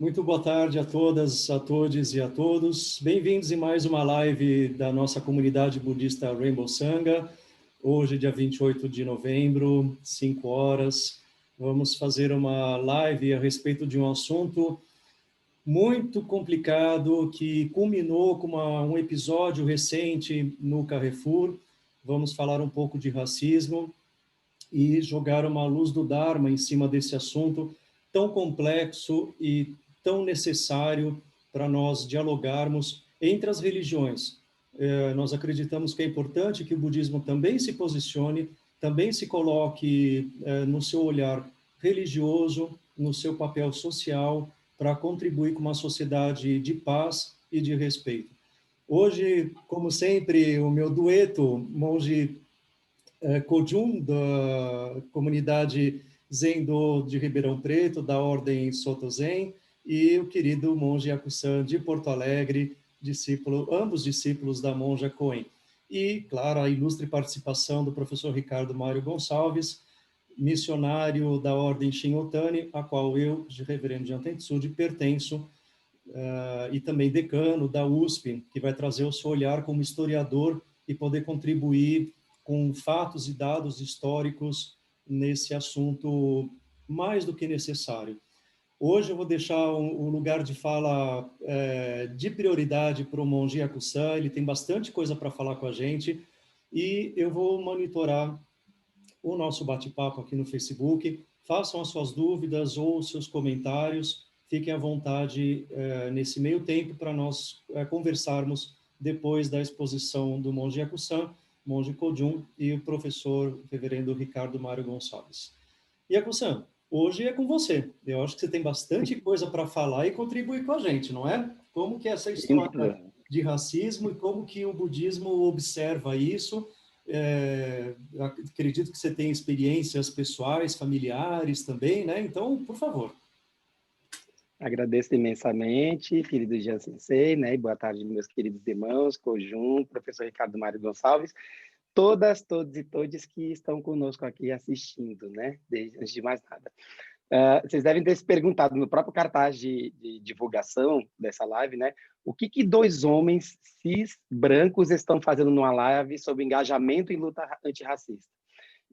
Muito boa tarde a todas, a todos e a todos. Bem-vindos em mais uma live da nossa comunidade budista Rainbow Sangha. Hoje, dia 28 de novembro, 5 horas. Vamos fazer uma live a respeito de um assunto muito complicado que culminou com um episódio recente no Carrefour. Vamos falar um pouco de racismo e jogar uma luz do Dharma em cima desse assunto tão complexo e tão necessário para nós dialogarmos entre as religiões. Nós acreditamos que é importante que o budismo também se posicione, também se coloque no seu olhar religioso, no seu papel social, para contribuir com uma sociedade de paz e de respeito. Hoje, como sempre, o meu dueto, monge Kojun, da comunidade Zendo de Ribeirão Preto, da Ordem Soto Zen, e o querido monge Yaku-san de Porto Alegre, ambos discípulos da monja Koen. E, claro, a ilustre participação do professor Ricardo Mário Gonçalves, missionário da Ordem Shin-Otani, a qual eu, de reverendo Jantentsude, pertenço, e também decano da USP, que vai trazer o seu olhar como historiador e poder contribuir com fatos e dados históricos nesse assunto mais do que necessário. Hoje eu vou deixar o lugar de fala de prioridade para o monge Yaku-san, ele tem bastante coisa para falar com a gente, e eu vou monitorar o nosso bate-papo aqui no Facebook. Façam as suas dúvidas ou os seus comentários, fiquem à vontade nesse meio tempo para nós conversarmos depois da exposição do monge Yaku-san, monge Kojun e o professor reverendo Ricardo Mário Gonçalves. Yaku-san, hoje é com você. Eu acho que você tem bastante coisa para falar e contribuir com a gente, não é? Como que é essa história de racismo e como que o budismo observa isso? Acredito que você tem experiências pessoais, familiares também, né? Então, por favor. Agradeço imensamente, querido Jean Sensei, né? E boa tarde, meus queridos irmãos, Kojun, professor Ricardo Mário Gonçalves, todas, todos e todes que estão conosco aqui assistindo, né? Antes de mais nada. Vocês devem ter se perguntado no próprio cartaz de divulgação dessa live, né? O que dois homens cis brancos estão fazendo numa live sobre engajamento em luta antirracista?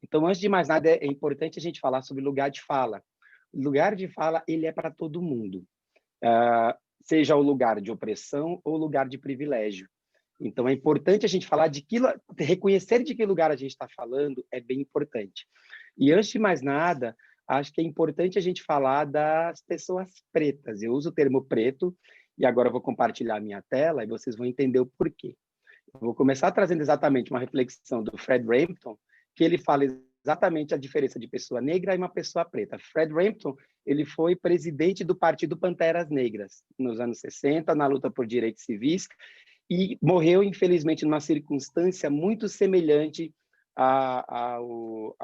Então, antes de mais nada, é importante a gente falar sobre lugar de fala. O lugar de fala, ele é para todo mundo, seja o lugar de opressão ou lugar de privilégio. Então, é importante a gente falar reconhecer de que lugar a gente está falando é bem importante. E antes de mais nada, acho que é importante a gente falar das pessoas pretas. Eu uso o termo preto, e agora eu vou compartilhar a minha tela e vocês vão entender o porquê. Eu vou começar trazendo exatamente uma reflexão do Fred Rampton, que ele fala exatamente a diferença de pessoa negra e uma pessoa preta. Fred Rampton, ele foi presidente do Partido Panteras Negras nos anos 60, na luta por direitos civis, e morreu, infelizmente, numa circunstância muito semelhante ao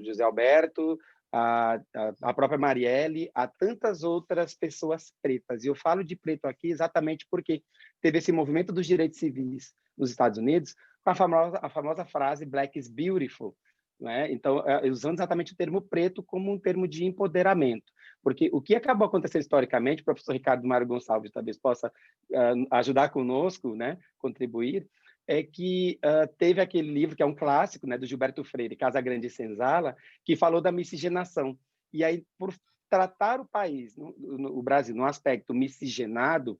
José Alberto, a própria Marielle, a tantas outras pessoas pretas. E eu falo de preto aqui exatamente porque teve esse movimento dos direitos civis nos Estados Unidos, com a famosa frase Black is beautiful, né? Então, usando exatamente o termo preto como um termo de empoderamento. Porque o que acabou acontecendo historicamente, o professor Ricardo Mário Gonçalves talvez possa ajudar conosco, né, contribuir, é que teve aquele livro que é um clássico, né, do Gilberto Freire, Casa Grande e Senzala, que falou da miscigenação. E aí, por tratar o país, o Brasil, num aspecto miscigenado,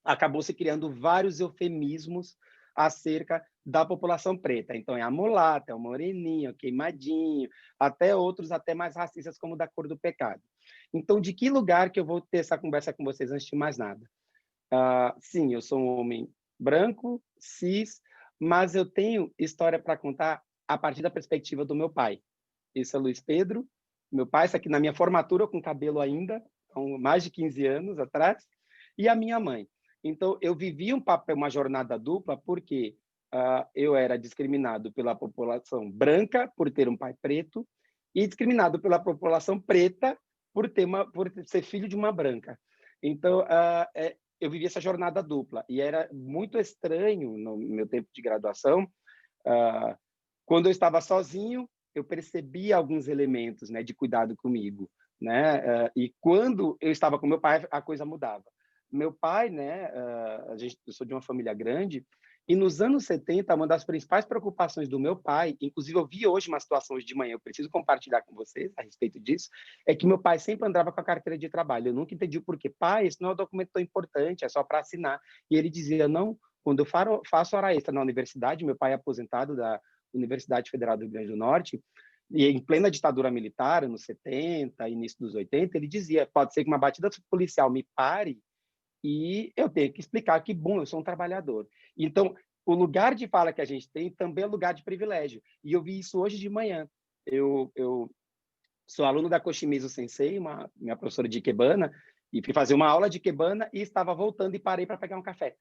acabou se criando vários eufemismos acerca da população preta. Então, é a mulata, é o moreninho, o queimadinho, até outros até mais racistas, como o da cor do pecado. Então, de que lugar que eu vou ter essa conversa com vocês antes de mais nada? Sim, eu sou um homem branco, cis, mas eu tenho história para contar a partir da perspectiva do meu pai. Esse é Luiz Pedro, meu pai está aqui na minha formatura com cabelo ainda, há mais de 15 anos atrás, e a minha mãe. Então, eu vivi uma jornada dupla porque eu era discriminado pela população branca por ter um pai preto e discriminado pela população preta por ser filho de uma branca. Então, eu vivi essa jornada dupla e era muito estranho no meu tempo de graduação. Quando eu estava sozinho, eu percebia alguns elementos, né, de cuidado comigo. né? E quando eu estava com meu pai, a coisa mudava. Meu pai, né? Eu sou de uma família grande, e nos anos 70, uma das principais preocupações do meu pai, inclusive eu vi hoje uma situação hoje de manhã, eu preciso compartilhar com vocês a respeito disso, é que meu pai sempre andava com a carteira de trabalho. Eu nunca entendi o porquê. Pai, isso não é um documento tão importante, é só para assinar. E ele dizia, não, quando eu faço hora extra na universidade, meu pai é aposentado da Universidade Federal do Rio Grande do Norte, e em plena ditadura militar, anos 70, início dos 80, ele dizia, pode ser que uma batida policial me pare e eu tenho que explicar que, bom, eu sou um trabalhador. Então, o lugar de fala que a gente tem também é lugar de privilégio. E eu vi isso hoje de manhã. Eu sou aluno da Koshimizu Sensei, minha professora de Ikebana, e fui fazer uma aula de Ikebana e estava voltando e parei para pegar um café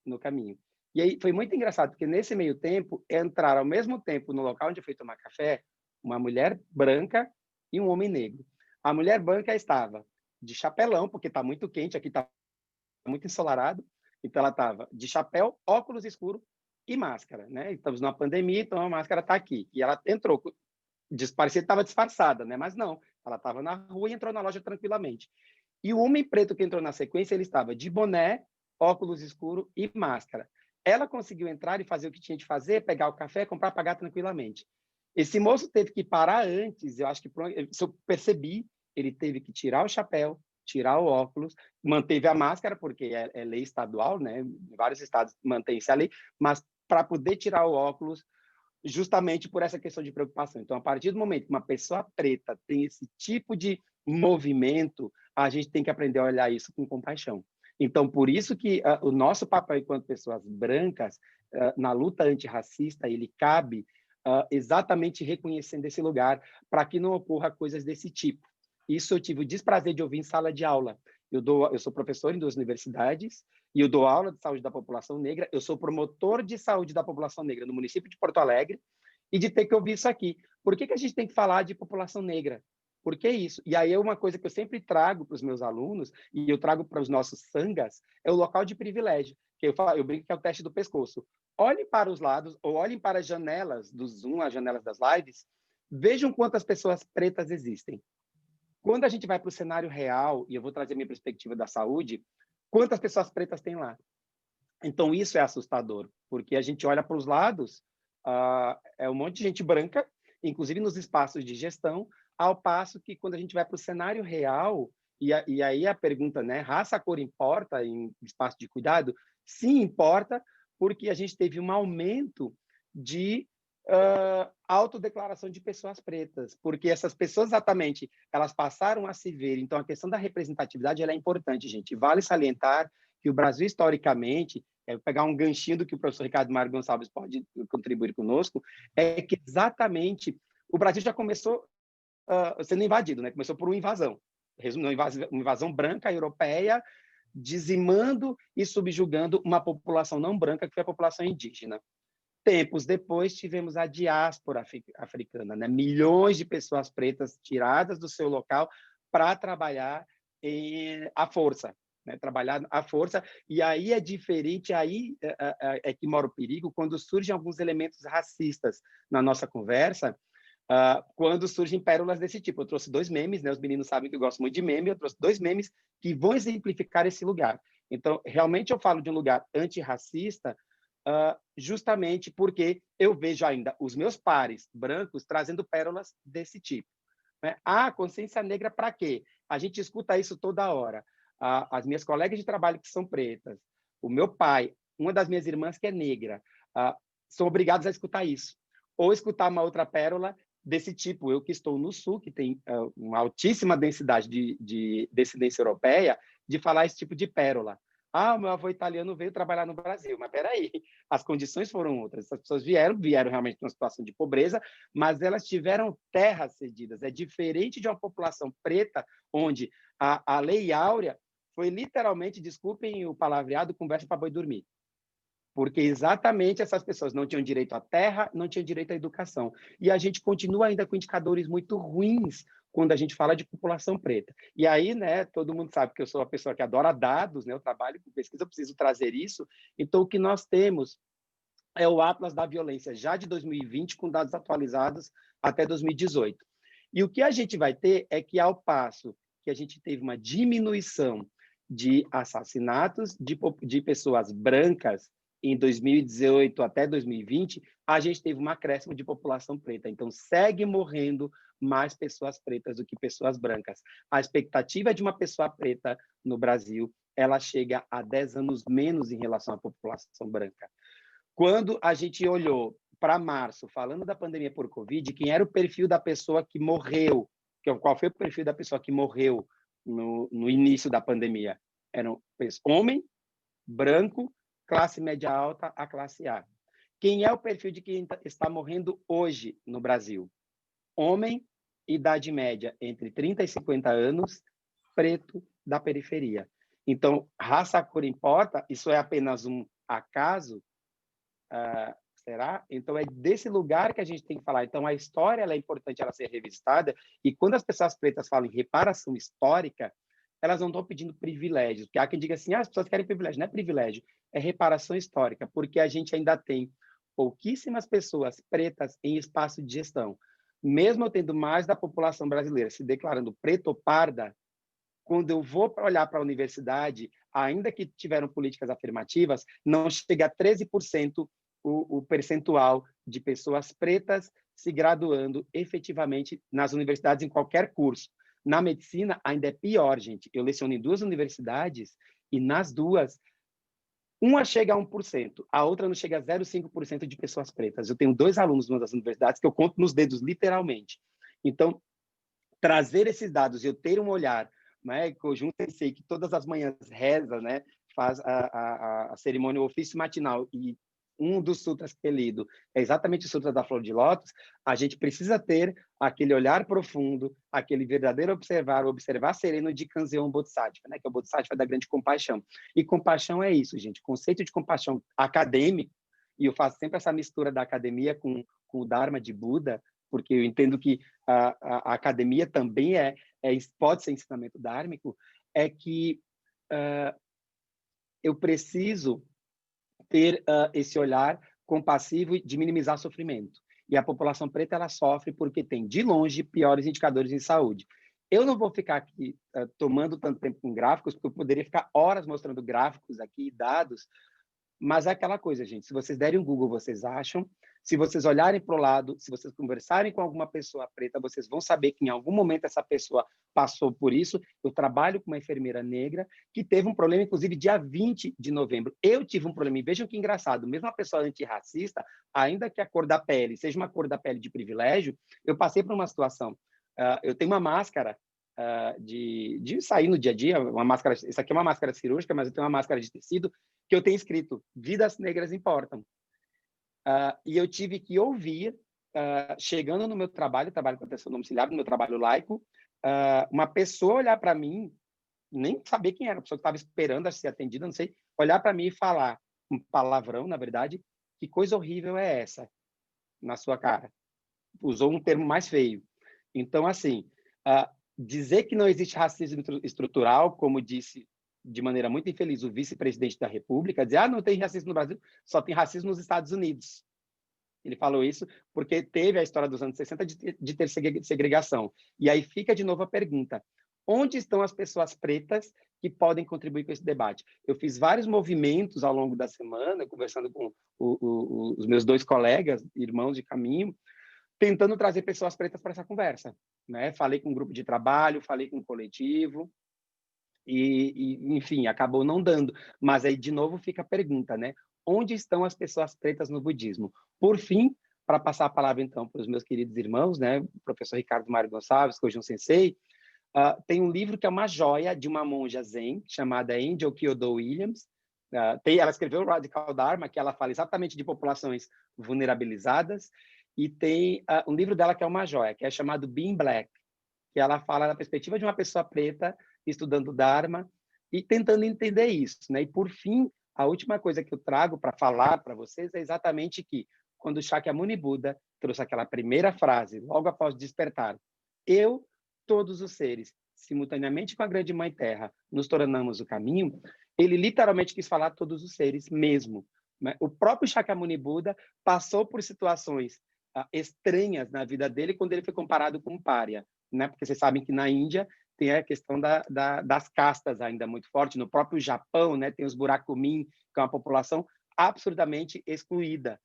no caminho. E aí foi muito engraçado, porque nesse meio tempo, entraram ao mesmo tempo no local onde eu fui tomar café, uma mulher branca e um homem negro. A mulher branca estava de chapelão, porque está muito quente, aqui está muito ensolarado, então ela estava de chapéu, óculos escuro e máscara, né? Estamos numa pandemia, então a máscara está aqui. E ela entrou, parecia que estava disfarçada, né? Mas não, ela estava na rua e entrou na loja tranquilamente. E o homem preto que entrou na sequência, ele estava de boné, óculos escuro e máscara. Ela conseguiu entrar e fazer o que tinha de fazer, pegar o café, comprar, pagar tranquilamente. Esse moço teve que parar antes, eu acho que, se eu percebi, ele teve que tirar o chapéu, tirar o óculos, manteve a máscara, porque é lei estadual, né? Em vários estados mantém-se a lei, mas para poder tirar o óculos, justamente por essa questão de preocupação. Então, a partir do momento que uma pessoa preta tem esse tipo de movimento, a gente tem que aprender a olhar isso com compaixão. Então, por isso que o nosso papel enquanto pessoas brancas, na luta antirracista, ele cabe exatamente reconhecendo esse lugar para que não ocorra coisas desse tipo. Isso eu tive o desprazer de ouvir em sala de aula. Eu sou professor em 2 universidades e eu dou aula de saúde da população negra. Eu sou promotor de saúde da população negra no município de Porto Alegre e de ter que ouvir isso aqui. Por que a gente tem que falar de população negra? Por que isso? E aí é uma coisa que eu sempre trago para os meus alunos e eu trago para os nossos sangas, é o local de privilégio, que eu brinco que é o teste do pescoço. Olhem para os lados ou olhem para as janelas do Zoom, as janelas das lives, vejam quantas pessoas pretas existem. Quando a gente vai para o cenário real, e eu vou trazer minha perspectiva da saúde, quantas pessoas pretas tem lá? Então, isso é assustador, porque a gente olha para os lados, é um monte de gente branca, inclusive nos espaços de gestão, ao passo que quando a gente vai para o cenário real, e aí a pergunta, né, raça, cor importa em espaço de cuidado? Sim, importa, porque a gente teve um aumento de autodeclaração de pessoas pretas, porque essas pessoas exatamente, elas passaram a se ver. Então, a questão da representatividade ela é importante, gente. Vale salientar que o Brasil, historicamente, pegar um ganchinho do que o professor Ricardo Mário Gonçalves pode contribuir conosco, é que exatamente o Brasil já começou sendo invadido, né? Começou por uma invasão. Uma invasão branca, europeia, dizimando e subjugando uma população não branca, que foi a população indígena. Tempos depois, tivemos a diáspora africana, né? Milhões de pessoas pretas tiradas do seu local para trabalhar à força, né? Trabalhar à força. E aí é diferente, aí é que mora o perigo, quando surgem alguns elementos racistas na nossa conversa, quando surgem pérolas desse tipo. Eu trouxe 2 memes, né? Os meninos sabem que eu gosto muito de meme, eu trouxe 2 memes que vão exemplificar esse lugar. Então, realmente eu falo de um lugar antirracista, justamente porque eu vejo ainda os meus pares brancos trazendo pérolas desse tipo. Né? Consciência negra para quê? A gente escuta isso toda hora. As minhas colegas de trabalho que são pretas, o meu pai, uma das minhas irmãs que é negra, são obrigados a escutar isso. Ou escutar uma outra pérola desse tipo. Eu que estou no Sul, que tem uma altíssima densidade de descendência europeia, de falar esse tipo de pérola. Meu avô italiano veio trabalhar no Brasil, mas peraí, as condições foram outras. Essas pessoas vieram realmente numa situação de pobreza, mas elas tiveram terras cedidas. É diferente de uma população preta, onde a Lei Áurea foi literalmente, desculpem o palavreado, conversa para boi dormir. Porque exatamente essas pessoas não tinham direito à terra, não tinham direito à educação. E a gente continua ainda com indicadores muito ruins quando a gente fala de população preta. E aí, né, todo mundo sabe que eu sou uma pessoa que adora dados, né, eu trabalho com pesquisa, eu preciso trazer isso. Então, o que nós temos é o Atlas da Violência, já de 2020, com dados atualizados até 2018. E o que a gente vai ter é que, ao passo que a gente teve uma diminuição de assassinatos de pessoas brancas em 2018 até 2020, a gente teve um acréscimo de população preta. Então, segue morrendo mais pessoas pretas do que pessoas brancas. A expectativa de uma pessoa preta no Brasil, ela chega a 10 anos menos em relação à população branca. Quando a gente olhou para março, falando da pandemia por Covid, quem era o perfil da pessoa que morreu? Qual foi o perfil da pessoa que morreu no início da pandemia? Era um homem, branco, classe média alta, a classe A. Quem é o perfil de quem está morrendo hoje no Brasil? Homem, idade média entre 30 e 50 anos, preto, da periferia. Então, raça, cor importa? Isso é apenas um acaso? Será? Então, é desse lugar que a gente tem que falar. Então, a história ela é importante ela ser revisitada, e quando as pessoas pretas falam em reparação histórica, elas não estão pedindo privilégios, porque há quem diga assim, as pessoas querem privilégio. Não é privilégio, é reparação histórica, porque a gente ainda tem pouquíssimas pessoas pretas em espaço de gestão. Mesmo tendo mais da população brasileira se declarando preta ou parda, quando eu vou olhar para a universidade, ainda que tiveram políticas afirmativas, não chega a 13% o percentual de pessoas pretas se graduando efetivamente nas universidades em qualquer curso. Na medicina, ainda é pior, gente. Eu leciono em 2 universidades e nas duas, uma chega a 1%, a outra não chega a 0,5% de pessoas pretas. Eu tenho 2 alunos numa das universidades que eu conto nos dedos, literalmente. Então, trazer esses dados e eu ter um olhar, né, que o Jun Sensei, que todas as manhãs reza, né, faz a cerimônia, o ofício matinal, e um dos sutras que é lido é exatamente o Sutra da Flor de Lótus, a gente precisa ter aquele olhar profundo, aquele verdadeiro observar sereno de Kanzeon Bodhisattva, né, que é o Bodhisattva da grande compaixão. E compaixão é isso, gente, conceito de compaixão acadêmico, e eu faço sempre essa mistura da academia com o Dharma de Buda, porque eu entendo que a academia também pode ser ensinamento dármico, é que eu preciso ter esse olhar compassivo de minimizar sofrimento. E a população preta ela sofre porque tem, de longe, piores indicadores em saúde. Eu não vou ficar aqui tomando tanto tempo com gráficos, porque eu poderia ficar horas mostrando gráficos aqui, dados, mas é aquela coisa, gente, se vocês derem um Google, vocês acham. Se vocês olharem para o lado, se vocês conversarem com alguma pessoa preta, vocês vão saber que em algum momento essa pessoa passou por isso. Eu trabalho com uma enfermeira negra que teve um problema, inclusive, dia 20 de novembro. Eu tive um problema, e vejam que engraçado, mesmo uma pessoa antirracista, ainda que a cor da pele seja uma cor da pele de privilégio, eu passei por uma situação. Eu tenho uma máscara de sair no dia a dia, uma máscara, isso aqui é uma máscara cirúrgica, mas eu tenho uma máscara de tecido que eu tenho escrito, vidas negras importam. E eu tive que ouvir, chegando no meu trabalho com atenção domiciliar, no meu trabalho laico, uma pessoa olhar para mim, nem saber quem era, a pessoa que estava esperando a ser atendida, não sei, olhar para mim e falar um palavrão, na verdade, que coisa horrível é essa na sua cara? Usou um termo mais feio. Então, assim, dizer que não existe racismo estrutural, como disse de maneira muito infeliz o vice-presidente da República, dizer, não tem racismo no Brasil, só tem racismo nos Estados Unidos. Ele falou isso porque teve a história dos anos 60 de ter segregação. E aí fica de novo a pergunta, onde estão as pessoas pretas que podem contribuir com esse debate? Eu fiz vários movimentos ao longo da semana, conversando com os meus 2 colegas, irmãos de caminho, tentando trazer pessoas pretas para essa conversa, né? Falei com um grupo de trabalho, falei com um coletivo, enfim, acabou não dando. Mas aí, de novo, fica a pergunta, né? Onde estão as pessoas pretas no budismo? Por fim, para passar a palavra, então, para os meus queridos irmãos, né? O professor Ricardo Mário Gonçalves, Kojun Sensei, tem um livro que é uma joia de uma monja zen, chamada Angel Kyodo Williams. Ela escreveu o Radical Dharma, que ela fala exatamente de populações vulnerabilizadas, e tem um livro dela que é uma joia, que é chamado Being Black, que ela fala da perspectiva de uma pessoa preta estudando Dharma e tentando entender isso, né? E, por fim, a última coisa que eu trago para falar para vocês é exatamente que, quando Shakyamuni Buda trouxe aquela primeira frase, logo após despertar, eu, todos os seres, simultaneamente com a Grande Mãe Terra, nos tornamos o caminho, ele literalmente quis falar todos os seres mesmo, né? O próprio Shakyamuni Buda passou por situações estranhas na vida dele quando ele foi comparado com um pária, né? Porque vocês sabem que na Índia tem a questão das castas ainda muito forte. No próprio Japão, né, tem os burakumin, que é uma população absurdamente excluída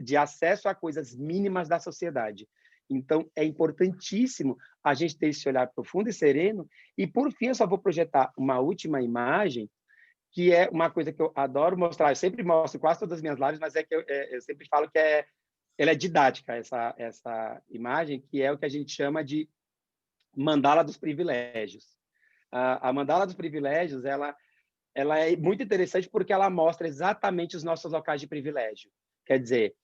de acesso a coisas mínimas da sociedade. Então, é importantíssimo a gente ter esse olhar profundo e sereno. E, por fim, eu só vou projetar uma última imagem, que é uma coisa que eu adoro mostrar. Eu sempre mostro quase todas as minhas lives, mas é que eu sempre falo que ela é didática, essa imagem, que é o que a gente chama de mandala dos privilégios. A mandala dos privilégios, ela é muito interessante porque ela mostra exatamente os nossos locais de privilégio. Quer dizer,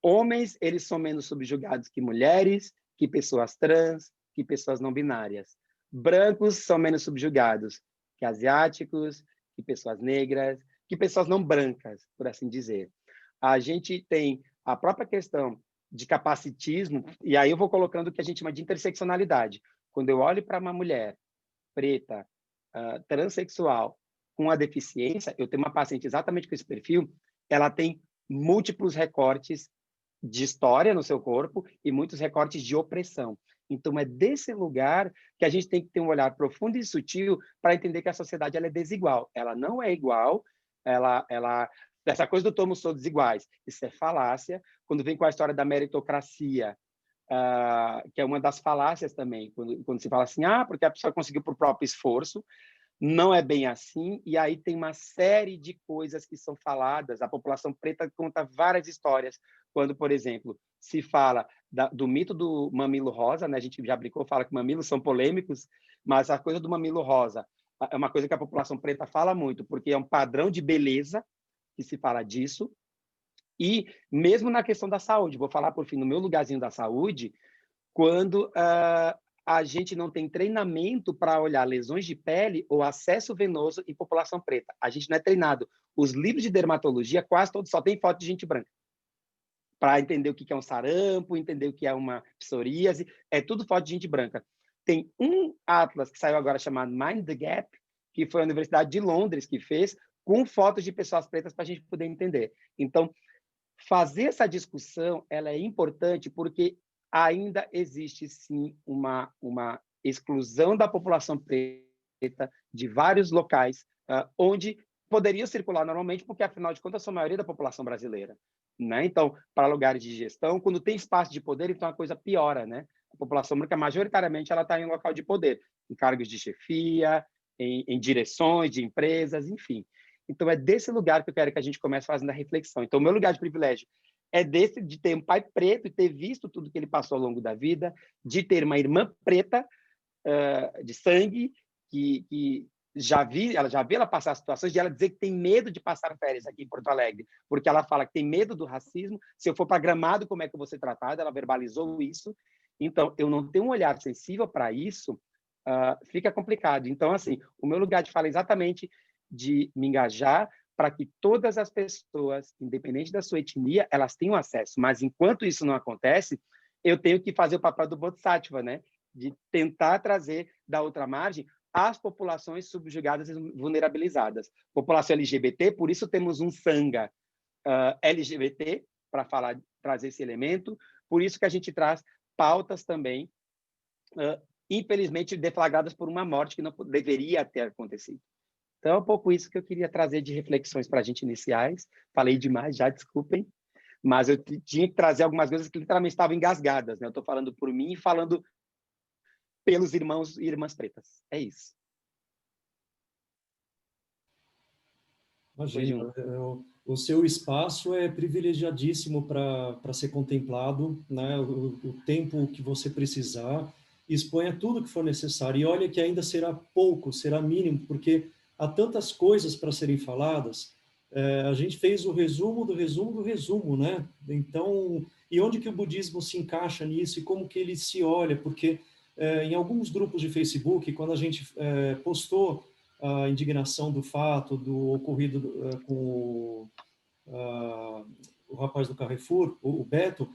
homens, eles são menos subjugados que mulheres, que pessoas trans, que pessoas não binárias. Brancos são menos subjugados que asiáticos, que pessoas negras, que pessoas não brancas, por assim dizer. A gente tem a própria questão de capacitismo, e aí eu vou colocando o que a gente chama de interseccionalidade. Quando eu olho para uma mulher preta, transexual, com a deficiência, eu tenho uma paciente exatamente com esse perfil, ela tem múltiplos recortes de história no seu corpo e muitos recortes de opressão. Então, é desse lugar que a gente tem que ter um olhar profundo e sutil para entender que a sociedade ela é desigual. Ela não é igual, essa coisa do somos todos iguais, isso é falácia. Quando vem com a história da meritocracia, que é uma das falácias também, quando se fala assim, porque a pessoa conseguiu por próprio esforço, não é bem assim, e aí tem uma série de coisas que são faladas. A população preta conta várias histórias, quando, por exemplo, se fala do mito do mamilo rosa, né? A gente já brincou, fala que mamilos são polêmicos, mas a coisa do mamilo rosa é uma coisa que a população preta fala muito, porque é um padrão de beleza que se fala disso, e mesmo na questão da saúde, vou falar por fim, no meu lugarzinho da saúde, quando a gente não tem treinamento para olhar lesões de pele ou acesso venoso em população preta. A gente não é treinado. Os livros de dermatologia, quase todos só tem foto de gente branca. Para entender o que é um sarampo, entender o que é uma psoríase, é tudo foto de gente branca. Tem um atlas que saiu agora chamado Mind the Gap, que foi a Universidade de Londres que fez, com fotos de pessoas pretas para a gente poder entender. Então, fazer essa discussão ela é importante porque ainda existe, sim, uma exclusão da população preta de vários locais onde poderia circular normalmente, porque, afinal de contas, são a maioria da população brasileira. Né? Então, para lugares de gestão, quando tem espaço de poder, então a coisa piora. Né? A população branca, majoritariamente, ela está em um local de poder, em cargos de chefia, em direções de empresas, enfim. Então, é desse lugar que eu quero que a gente comece fazendo a reflexão. Então, o meu lugar de privilégio é desse, de ter um pai preto e ter visto tudo que ele passou ao longo da vida, de ter uma irmã preta de sangue, que ela já viu ela passar situações de ela dizer que tem medo de passar férias aqui em Porto Alegre, porque ela fala que tem medo do racismo. Se eu for para Gramado, como é que eu vou ser tratada? Ela verbalizou isso. Então, eu não tenho um olhar sensível para isso, fica complicado. Então, assim, o meu lugar de fala é exatamente de me engajar para que todas as pessoas, independente da sua etnia, elas tenham acesso. Mas, enquanto isso não acontece, eu tenho que fazer o papel do Bodhisattva, né? De tentar trazer da outra margem as populações subjugadas e vulnerabilizadas. População LGBT, por isso temos um Sangha LGBT, para trazer esse elemento, por isso que a gente traz pautas também, infelizmente, deflagradas por uma morte que não deveria ter acontecido. Então, é um pouco isso que eu queria trazer de reflexões para a gente iniciais. Falei demais, já desculpem, mas eu tinha que trazer algumas coisas que literalmente estavam engasgadas. Né? Eu estou falando por mim e falando pelos irmãos e irmãs pretas. É isso. Imagina, o seu espaço é privilegiadíssimo para ser contemplado, né? O tempo que você precisar, exponha tudo que for necessário. E olha que ainda será pouco, será mínimo, porque há tantas coisas para serem faladas. A gente fez o resumo do resumo do resumo, né? Então, e onde que o budismo se encaixa nisso e como que ele se olha? Porque em alguns grupos de Facebook, quando a gente postou a indignação do fato do ocorrido com o rapaz do Carrefour, o Beto,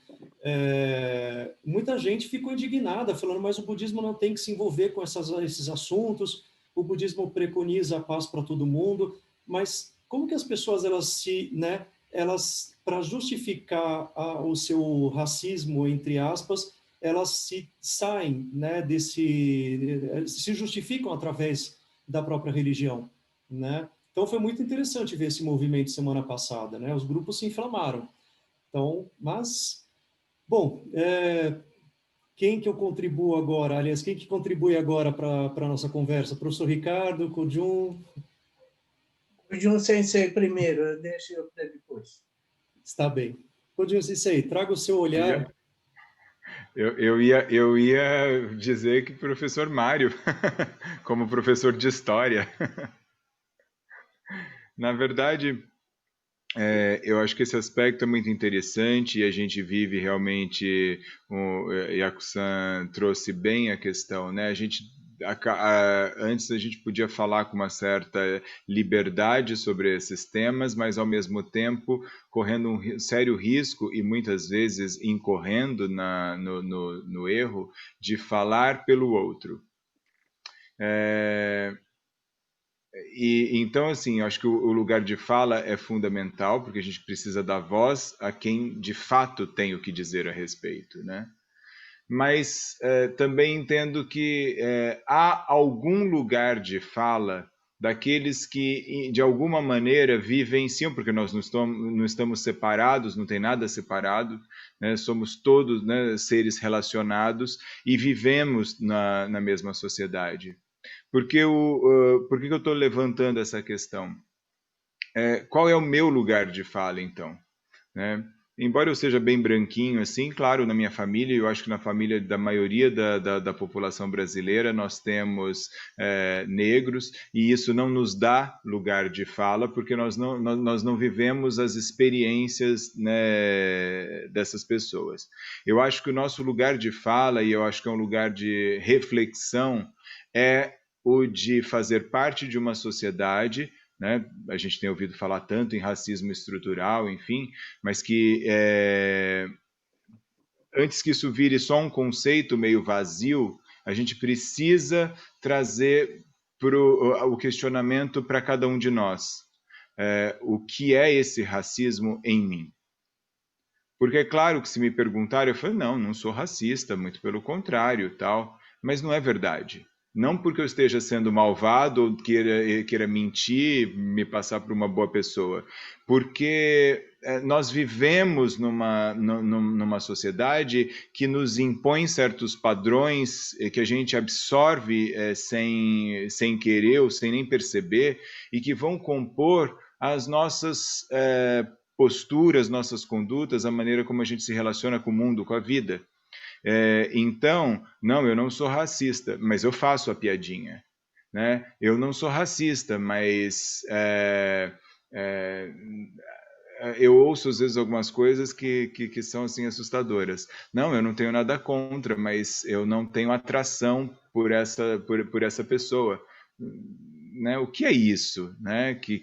muita gente ficou indignada, falando, mas o budismo não tem que se envolver com esses assuntos, o budismo preconiza a paz para todo mundo, mas como que as pessoas elas se, né, elas, para justificar o seu racismo, entre aspas, elas saem, né, se justificam através da própria religião, né? Então foi muito interessante ver esse movimento semana passada, né? Os grupos se inflamaram. Então, mas, bom, quem que eu contribuo agora? Aliás, quem que contribui agora para a nossa conversa? Professor Ricardo, Kojun? O Jun Sensei primeiro, deixa eu para depois. Está bem. Kojun Sensei, traga o seu olhar. Eu ia dizer que professor Mário, como professor de história. Na verdade, eu acho que esse aspecto é muito interessante e a gente vive realmente, o Yaku-san trouxe bem a questão, né? Antes a gente podia falar com uma certa liberdade sobre esses temas, mas ao mesmo tempo correndo um sério risco e muitas vezes incorrendo no erro de falar pelo outro. Então, assim, eu acho que o lugar de fala é fundamental, porque a gente precisa dar voz a quem de fato tem o que dizer a respeito, né? Mas também entendo que há algum lugar de fala daqueles que, de alguma maneira, vivenciam, porque nós não estamos separados, não tem nada separado, né? Somos todos, né, seres relacionados e vivemos na mesma sociedade. Por que eu estou levantando essa questão? Qual é o meu lugar de fala, então? Né? Embora eu seja bem branquinho, assim, claro, na minha família, eu acho que na família da maioria da população brasileira, nós temos negros, e isso não nos dá lugar de fala, porque nós não vivemos as experiências, né, dessas pessoas. Eu acho que o nosso lugar de fala, e eu acho que é um lugar de reflexão, é o de fazer parte de uma sociedade, né? A gente tem ouvido falar tanto em racismo estrutural, enfim, mas que antes que isso vire só um conceito meio vazio, a gente precisa trazer o questionamento para cada um de nós. O que é esse racismo em mim? Porque é claro que se me perguntarem, eu falo, não sou racista, muito pelo contrário, tal, mas não é verdade. Não porque eu esteja sendo malvado ou queira mentir, me passar por uma boa pessoa, porque nós vivemos numa sociedade que nos impõe certos padrões que a gente absorve sem querer ou sem nem perceber e que vão compor as nossas posturas, nossas condutas, a maneira como a gente se relaciona com o mundo, com a vida. Então, não, eu não sou racista, mas eu faço a piadinha. Né? Eu não sou racista, mas eu ouço às vezes algumas coisas que são assim assustadoras. Não, eu não tenho nada contra, mas eu não tenho atração por essa pessoa. Né? O que é isso? Né? Que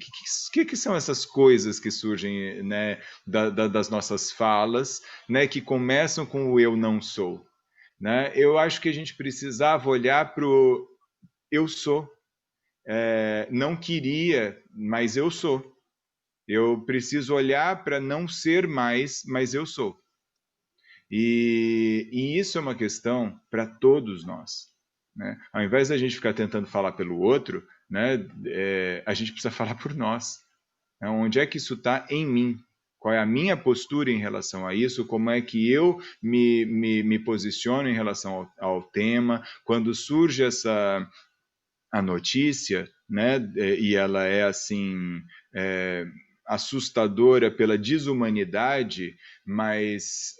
são essas coisas que surgem, né, das nossas falas, né, que começam com o eu não sou? Né? Eu acho que a gente precisava olhar para o eu sou. Não queria, mas eu sou. Eu preciso olhar para não ser mais, mas eu sou. E isso é uma questão para todos nós. Né? Ao invés da gente ficar tentando falar pelo outro, né, a gente precisa falar por nós. Né? Onde é que isso está em mim? Qual é a minha postura em relação a isso? Como é que eu me posiciono em relação ao tema? Quando surge a notícia, né, e ela é assim assustadora pela desumanidade, mas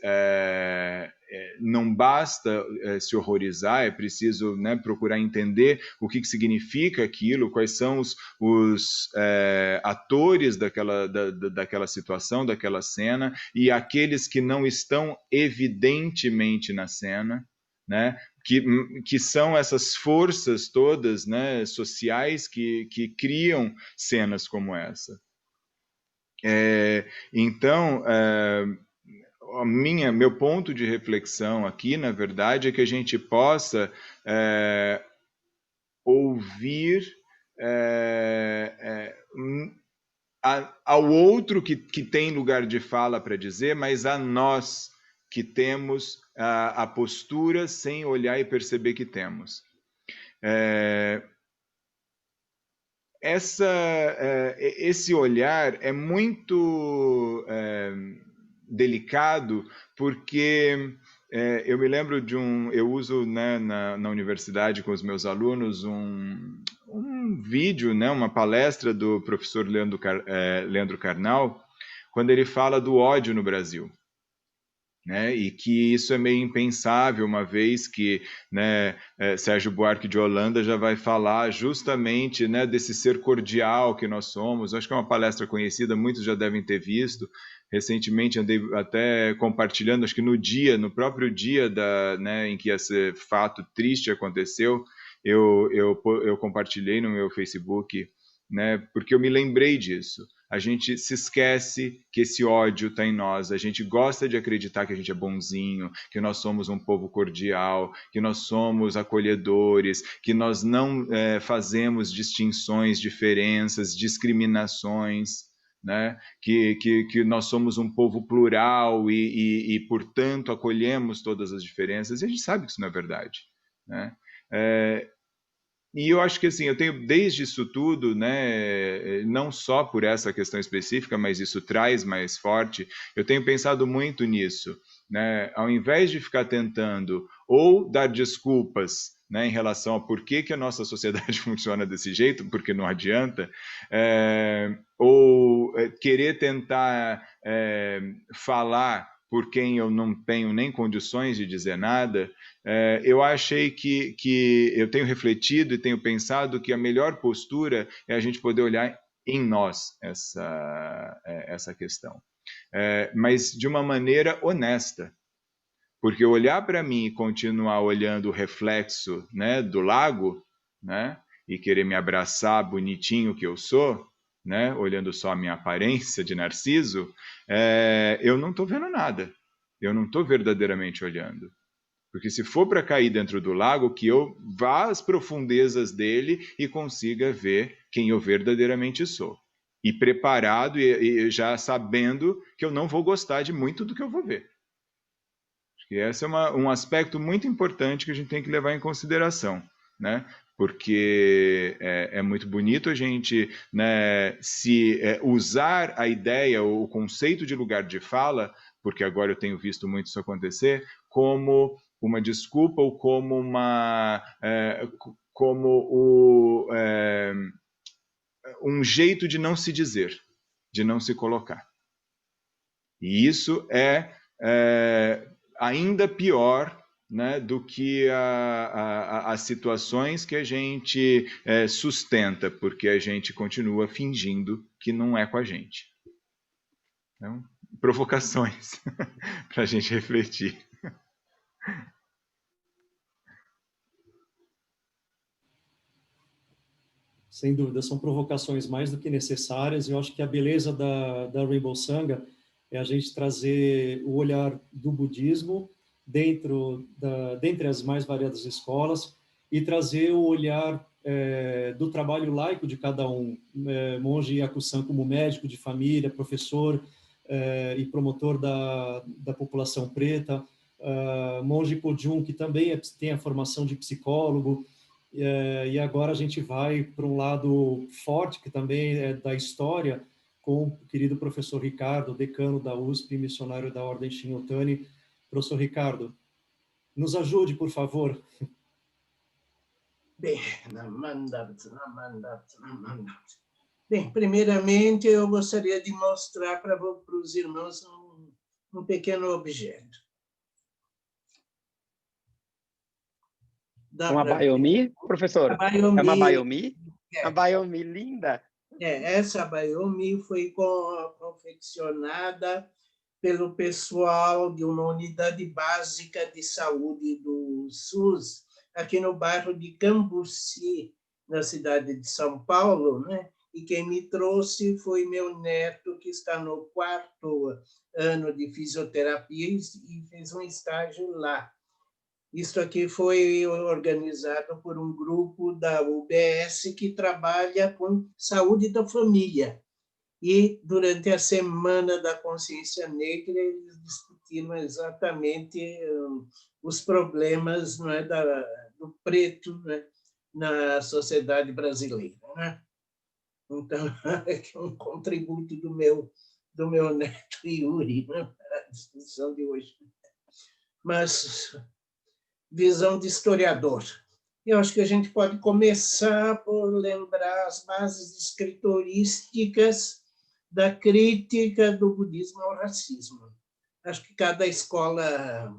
não basta se horrorizar, é preciso, né, procurar entender o que significa aquilo, quais são os atores daquela situação, daquela cena, e aqueles que não estão evidentemente na cena, né? Que são essas forças todas, né, sociais que criam cenas como essa. Então, meu ponto de reflexão aqui, na verdade, é que a gente possa ouvir ao outro que tem lugar de fala para dizer, mas a nós que temos a postura sem olhar e perceber que temos. Esse olhar é muito delicado, porque eu me lembro eu uso, né, na universidade com os meus alunos um vídeo, né, uma palestra do professor Leandro Carnal, quando ele fala do ódio no Brasil. Né, e que isso é meio impensável, uma vez que, né, Sérgio Buarque de Holanda já vai falar justamente, né, desse ser cordial que nós somos. Acho que é uma palestra conhecida, muitos já devem ter visto. Recentemente andei até compartilhando, acho que no próprio dia né, em que esse fato triste aconteceu, eu compartilhei no meu Facebook, né, porque eu me lembrei disso. A gente se esquece que esse ódio está em nós, a gente gosta de acreditar que a gente é bonzinho, que nós somos um povo cordial, que nós somos acolhedores, que nós não fazemos distinções, diferenças, discriminações, né? Que nós somos um povo plural e, portanto, acolhemos todas as diferenças, e a gente sabe que isso não é verdade, né? E eu acho que, assim, eu tenho desde isso tudo, né, não só por essa questão específica, mas isso traz mais forte, eu tenho pensado muito nisso, né, ao invés de ficar tentando ou dar desculpas, né, em relação a por que a nossa sociedade funciona desse jeito, porque não adianta, ou querer tentar falar por quem eu não tenho nem condições de dizer nada, eu achei que eu tenho refletido e tenho pensado que a melhor postura é a gente poder olhar em nós essa questão. Mas de uma maneira honesta, porque olhar para mim e continuar olhando o reflexo, né, do lago, né, e querer me abraçar bonitinho que eu sou, né, olhando só a minha aparência de narciso, eu não estou vendo nada. Eu não estou verdadeiramente olhando. Porque se for para cair dentro do lago, que eu vá às profundezas dele e consiga ver quem eu verdadeiramente sou. E preparado e já sabendo que eu não vou gostar de muito do que eu vou ver. Acho que esse é um aspecto muito importante que a gente tem que levar em consideração, né? Porque é muito bonito a gente, né, usar a ideia, o conceito de lugar de fala, porque agora eu tenho visto muito isso acontecer, como uma desculpa ou como um jeito de não se dizer, de não se colocar. E isso é ainda pior, né, do que as situações que a gente sustenta, porque a gente continua fingindo que não é com a gente. Então, provocações para a gente refletir. Sem dúvida, são provocações mais do que necessárias. Eu acho que a beleza da Rainbow Sangha é a gente trazer o olhar do budismo dentre as mais variadas escolas e trazer o olhar do trabalho laico de cada um. Monge Yaku-san como médico de família, professor e promotor da população preta, Monge Kojun, que também tem a formação de psicólogo, e agora a gente vai para um lado forte, que também é da história, com o querido professor Ricardo, decano da USP, missionário da Ordem Shinotani. Professor Ricardo, nos ajude, por favor. Bem, primeiramente eu gostaria de mostrar para os irmãos um pequeno objeto. Uma Bayomi, professor? A Bayomi, é uma Bayomi? É. Uma Bayomi linda. Essa Bayomi foi confeccionada pelo pessoal de uma unidade básica de saúde do SUS, aqui no bairro de Cambuci, na cidade de São Paulo, né? E quem me trouxe foi meu neto, que está no 4º ano de fisioterapia e fez um estágio lá. Isso aqui foi organizado por um grupo da UBS que trabalha com saúde da família. e durante a Semana da Consciência Negra eles discutiram exatamente os problemas, não é, do preto, não é, na sociedade brasileira, né? Então, é um contributo do meu neto Yuri, né, para a discussão de hoje. Mas, visão de historiador. Eu acho que a gente pode começar por lembrar as bases escriturísticas da crítica do budismo ao racismo. Acho que cada escola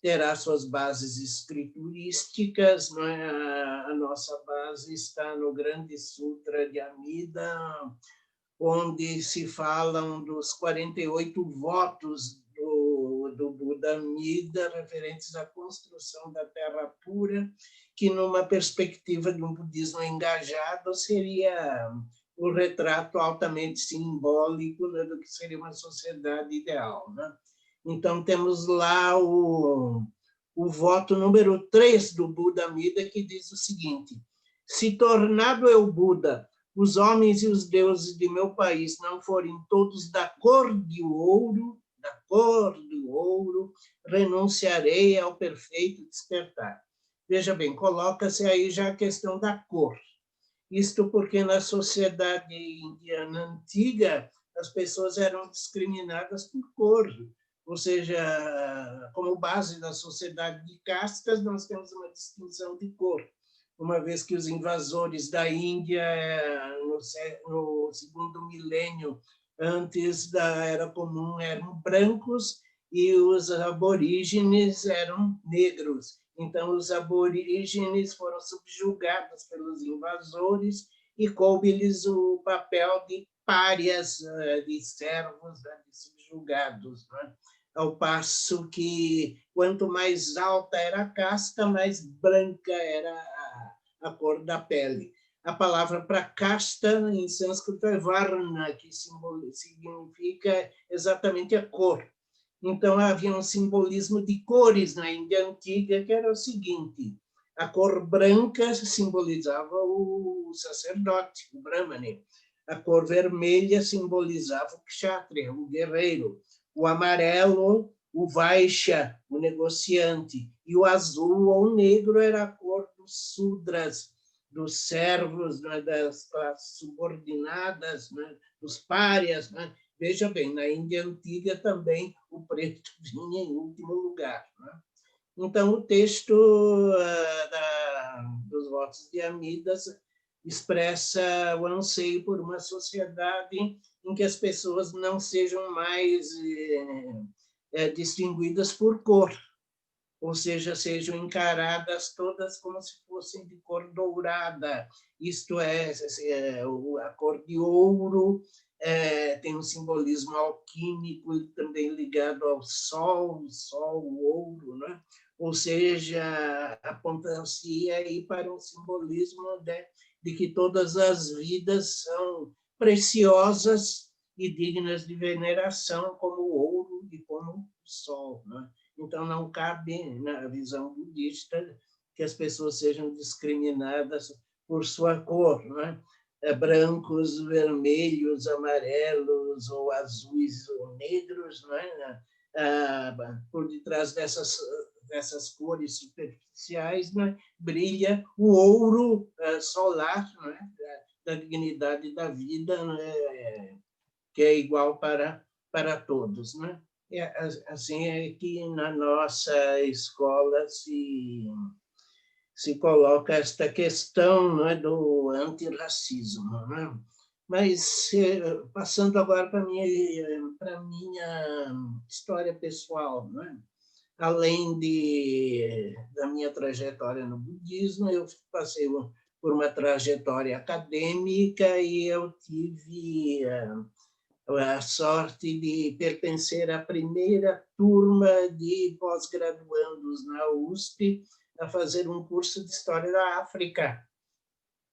terá suas bases escriturísticas, não é? A nossa base está no Grande Sutra de Amida, onde se falam dos 48 votos do Buda Amida referentes à construção da terra pura, que numa perspectiva de um budismo engajado seria o retrato altamente simbólico, né, do que seria uma sociedade ideal, né? Então, temos lá o voto número 3 do Buda Amida, que diz o seguinte: se tornado eu Buda, os homens e os deuses de meu país não forem todos da cor do ouro, renunciarei ao perfeito despertar. Veja bem, coloca-se aí já a questão da cor. Isto porque na sociedade indiana antiga as pessoas eram discriminadas por cor, ou seja, como base da sociedade de castas, nós temos uma distinção de cor, uma vez que os invasores da Índia, no segundo milênio antes da Era Comum, eram brancos e os aborígenes eram negros. Então, os aborígenes foram subjugados pelos invasores e coube-lhes o papel de párias, de servos, de subjugados, né? Ao passo que, quanto mais alta era a casta, mais branca era a cor da pele. A palavra para casta, em sânscrito, é varna, que significa exatamente a cor. Então, havia um simbolismo de cores na Índia Antiga, que era o seguinte: a cor branca simbolizava o sacerdote, o brahmane. A cor vermelha simbolizava o kshatriya, o guerreiro. O amarelo, o vaishya, o negociante. E o azul ou o negro era a cor dos sudras, dos servos, né, das classes subordinadas, né, dos párias, né? Veja bem, na Índia Antiga também o preto vinha em último lugar, né? Então, o texto dos votos de Amidas expressa o anseio por uma sociedade em que as pessoas não sejam mais distinguidas por cor, ou seja, sejam encaradas todas como se fossem de cor dourada, isto é, a cor de ouro tem um simbolismo alquímico e também ligado ao sol, o ouro, né? Ou seja, aponta-se aí para um simbolismo de que todas as vidas são preciosas e dignas de veneração, como o ouro e como o sol, né? Então, não cabe, na visão budista, que as pessoas sejam discriminadas por sua cor, né? Brancos, vermelhos, amarelos, ou azuis, ou negros, né? Por detrás dessas cores superficiais, né? Brilha o ouro solar, né? Da dignidade da vida, né? Que é igual para todos, né? Assim é que na nossa escola se coloca esta questão, não é, do antirracismo, né? Mas, passando agora para a minha história pessoal, né? Além da minha trajetória no budismo, eu passei por uma trajetória acadêmica e eu tive a sorte de pertencer à primeira turma de pós-graduandos na USP a fazer um curso de História da África.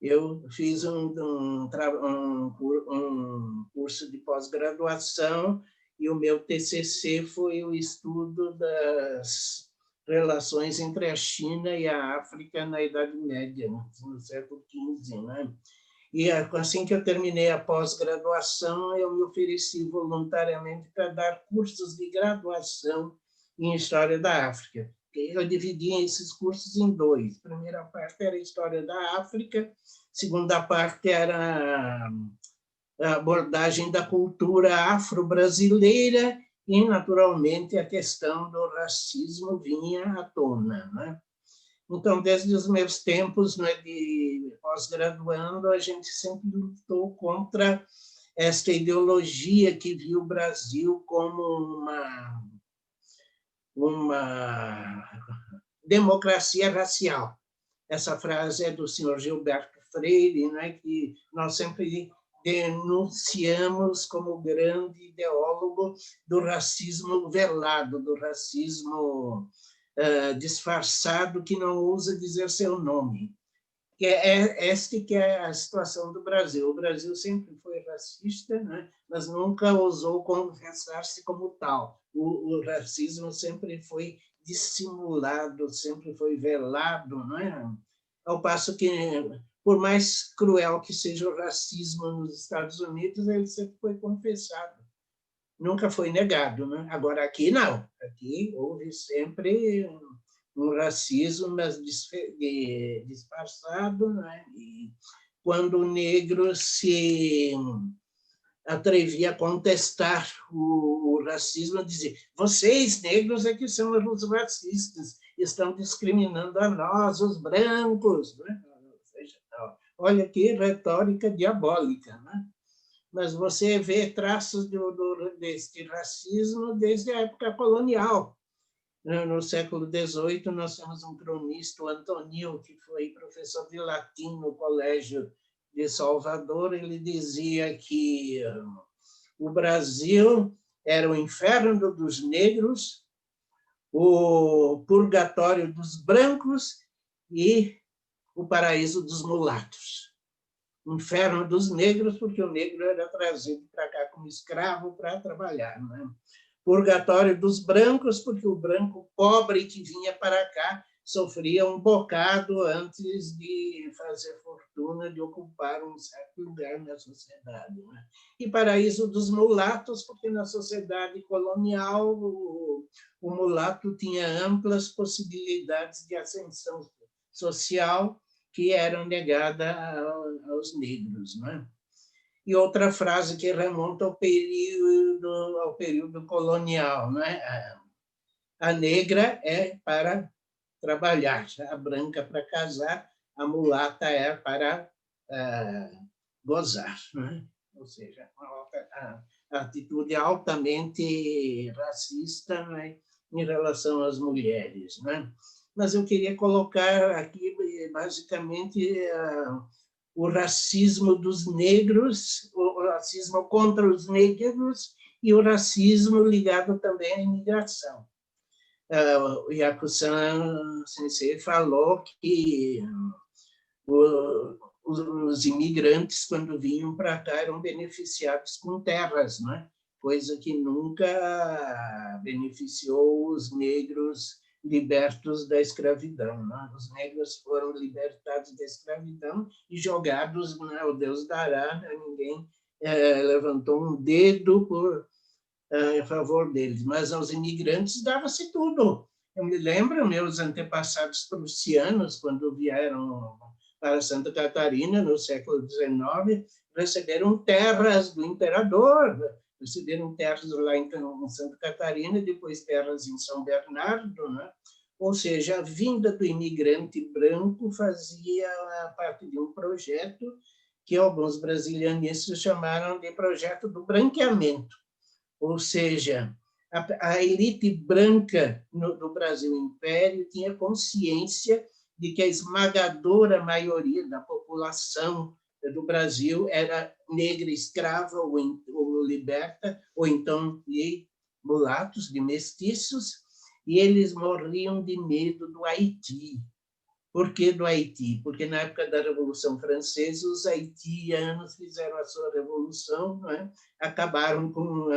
Eu fiz um curso de pós-graduação e o meu TCC foi o estudo das relações entre a China e a África na Idade Média, no século XV, né? E assim que eu terminei a pós-graduação, eu me ofereci voluntariamente para dar cursos de graduação em História da África. Eu dividi esses cursos em dois. A primeira parte era História da África, a segunda parte era a abordagem da cultura afro-brasileira e, naturalmente, a questão do racismo vinha à tona, né? Então, desde os meus tempos, né, de pós-graduando, a gente sempre lutou contra esta ideologia que viu o Brasil como uma democracia racial. Essa frase é do senhor Gilberto Freire, né, que nós sempre denunciamos como grande ideólogo do racismo velado, do racismo disfarçado, que não ousa dizer seu nome. Que que é a situação do Brasil. O Brasil sempre foi racista, né? Mas nunca ousou confessar-se como tal. O racismo sempre foi dissimulado, sempre foi velado, né? Ao passo que, por mais cruel que seja o racismo nos Estados Unidos, ele sempre foi confessado, nunca foi negado, né? Agora, aqui não. Aqui houve sempre um racismo, mas disfarçado, né? E quando o negro se atrevia a contestar o racismo, dizia: vocês, negros, é que são os racistas, estão discriminando a nós, os brancos, né? Olha que retórica diabólica, né? Mas você vê traços deste racismo desde a época colonial. No século XVIII, nós temos um cronista, o Antonil, que foi professor de latim no Colégio de Salvador. Ele dizia que o Brasil era o inferno dos negros, o purgatório dos brancos e o paraíso dos mulatos. Inferno dos negros, porque o negro era trazido para cá como escravo para trabalhar, né? Purgatório dos brancos, porque o branco pobre que vinha para cá sofria um bocado antes de fazer fortuna, de ocupar um certo lugar na sociedade, né? E paraíso dos mulatos, porque na sociedade colonial o mulato tinha amplas possibilidades de ascensão social que eram negadas aos negros, né? E outra frase que remonta ao período colonial, né? A negra é para trabalhar, a branca para casar, a mulata é para gozar, né? Ou seja, a atitude altamente racista, né, em relação às mulheres, né? Mas eu queria colocar aqui, basicamente, o racismo dos negros, o racismo contra os negros e o racismo ligado também à imigração. O Yaku-san Sensei falou que os imigrantes, quando vinham para cá, eram beneficiados com terras, né? Coisa que nunca beneficiou os negros libertos da escravidão, né? Os negros foram libertados da escravidão e jogados, né, o Deus dará, né? Ninguém levantou um dedo em favor deles, mas aos imigrantes dava-se tudo. Eu me lembro, meus antepassados prussianos, quando vieram para Santa Catarina, no século XIX, receberam terras do imperador, receberam terras lá em Santa Catarina, depois terras em São Bernardo, né? Ou seja, a vinda do imigrante branco fazia parte de um projeto que alguns brasilianistas chamaram de projeto do branqueamento. Ou seja, a elite branca do Brasil Império tinha consciência de que a esmagadora maioria da população do Brasil era negra, escrava ou liberta, ou então de mulatos, de mestiços, e eles morriam de medo do Haiti. Por que do Haiti? Porque na época da Revolução Francesa, os haitianos fizeram a sua revolução, né? Acabaram com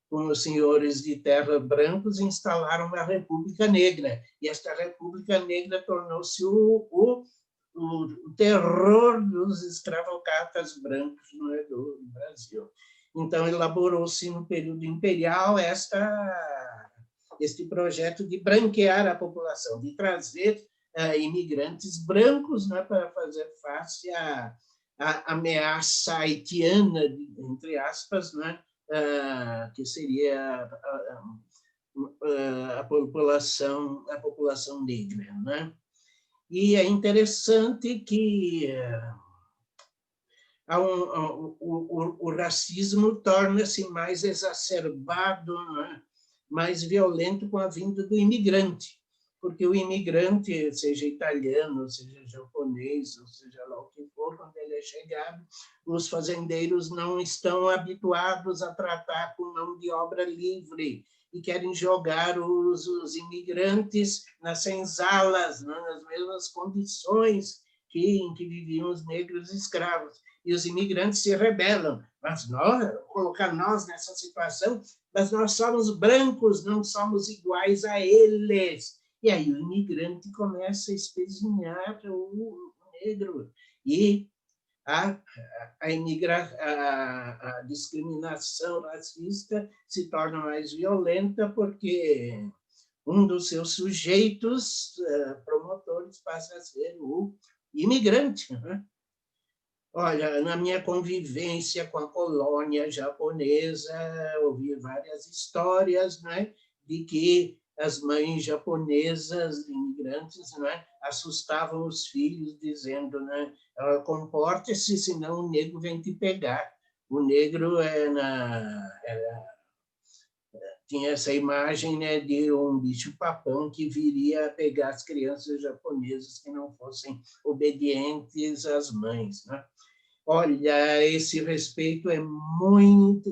os senhores de terra brancos e instalaram uma República Negra. E esta República Negra tornou-se o o terror dos escravocratas brancos do Brasil. Então, elaborou-se no período imperial este projeto de branquear a população, de trazer imigrantes brancos, né, para fazer face à ameaça haitiana, entre aspas, né, que seria a população negra, né? E é interessante que o racismo torna-se mais exacerbado, né? Mais violento com a vinda do imigrante, porque o imigrante, seja italiano, seja japonês, ou seja lá o que for, quando ele é chegado, os fazendeiros não estão habituados a tratar com mão de obra livre e querem jogar os imigrantes nas senzalas, né, nas mesmas condições em que viviam os negros escravos. E os imigrantes se rebelam. Mas colocar nós nessa situação, mas nós somos brancos, não somos iguais a eles. E aí o imigrante começa a espezinhar o negro. E a discriminação racista se torna mais violenta porque um dos seus sujeitos promotores passa a ser o imigrante, né? Olha, na minha convivência com a colônia japonesa, ouvi várias histórias, né, de que as mães japonesas, imigrantes, né, assustavam os filhos, dizendo, né, comporte-se, senão o negro vem te pegar. O negro tinha essa imagem, né, de um bicho-papão que viria a pegar as crianças japonesas que não fossem obedientes às mães, né? Olha, esse respeito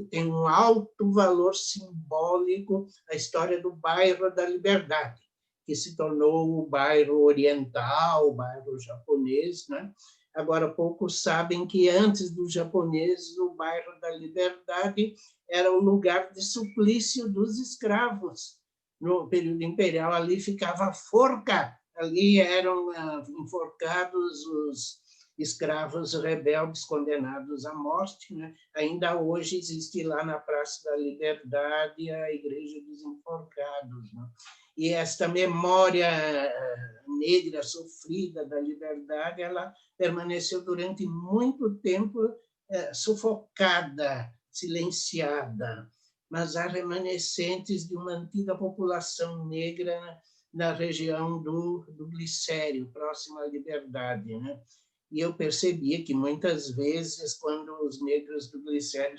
tem um alto valor simbólico a história do bairro da Liberdade, que se tornou o bairro oriental, o bairro japonês, né? Agora, poucos sabem que antes dos japoneses, o bairro da Liberdade era o lugar de suplício dos escravos. No período imperial, ali ficava a forca, ali eram enforcados os escravos rebeldes condenados à morte, né? Ainda hoje existe lá na Praça da Liberdade a Igreja dos Enforcados, né? E esta memória negra sofrida da liberdade, ela permaneceu durante muito tempo sufocada, silenciada, mas há remanescentes de uma antiga população negra na região do Glicério, próximo à Liberdade, né? E eu percebia que muitas vezes, quando os negros do Glicério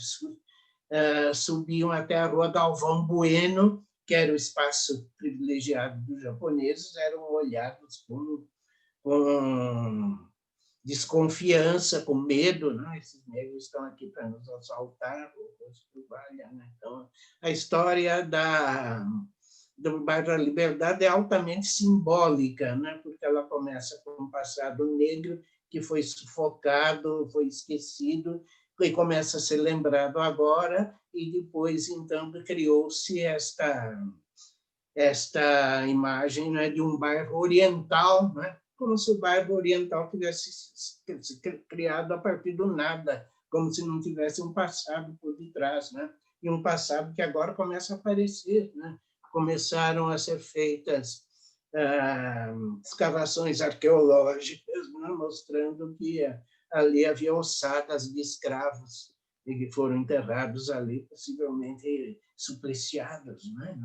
subiam até a rua Galvão Bueno, que era o espaço privilegiado dos japoneses, eram olhados com desconfiança, com medo, né? Esses negros estão aqui para nos assaltar, né? Então, a história do bairro da Liberdade é altamente simbólica, né? Porque ela começa com um passado negro que foi sufocado, foi esquecido, e começa a ser lembrado agora, e depois, então, criou-se esta imagem, né, de um bairro oriental, né, como se o bairro oriental tivesse criado a partir do nada, como se não tivesse um passado por detrás, né, e um passado que agora começa a aparecer, né, começaram a ser feitas escavações arqueológicas, né, mostrando que ali havia ossadas de escravos e que foram enterrados ali, possivelmente supliciados, né?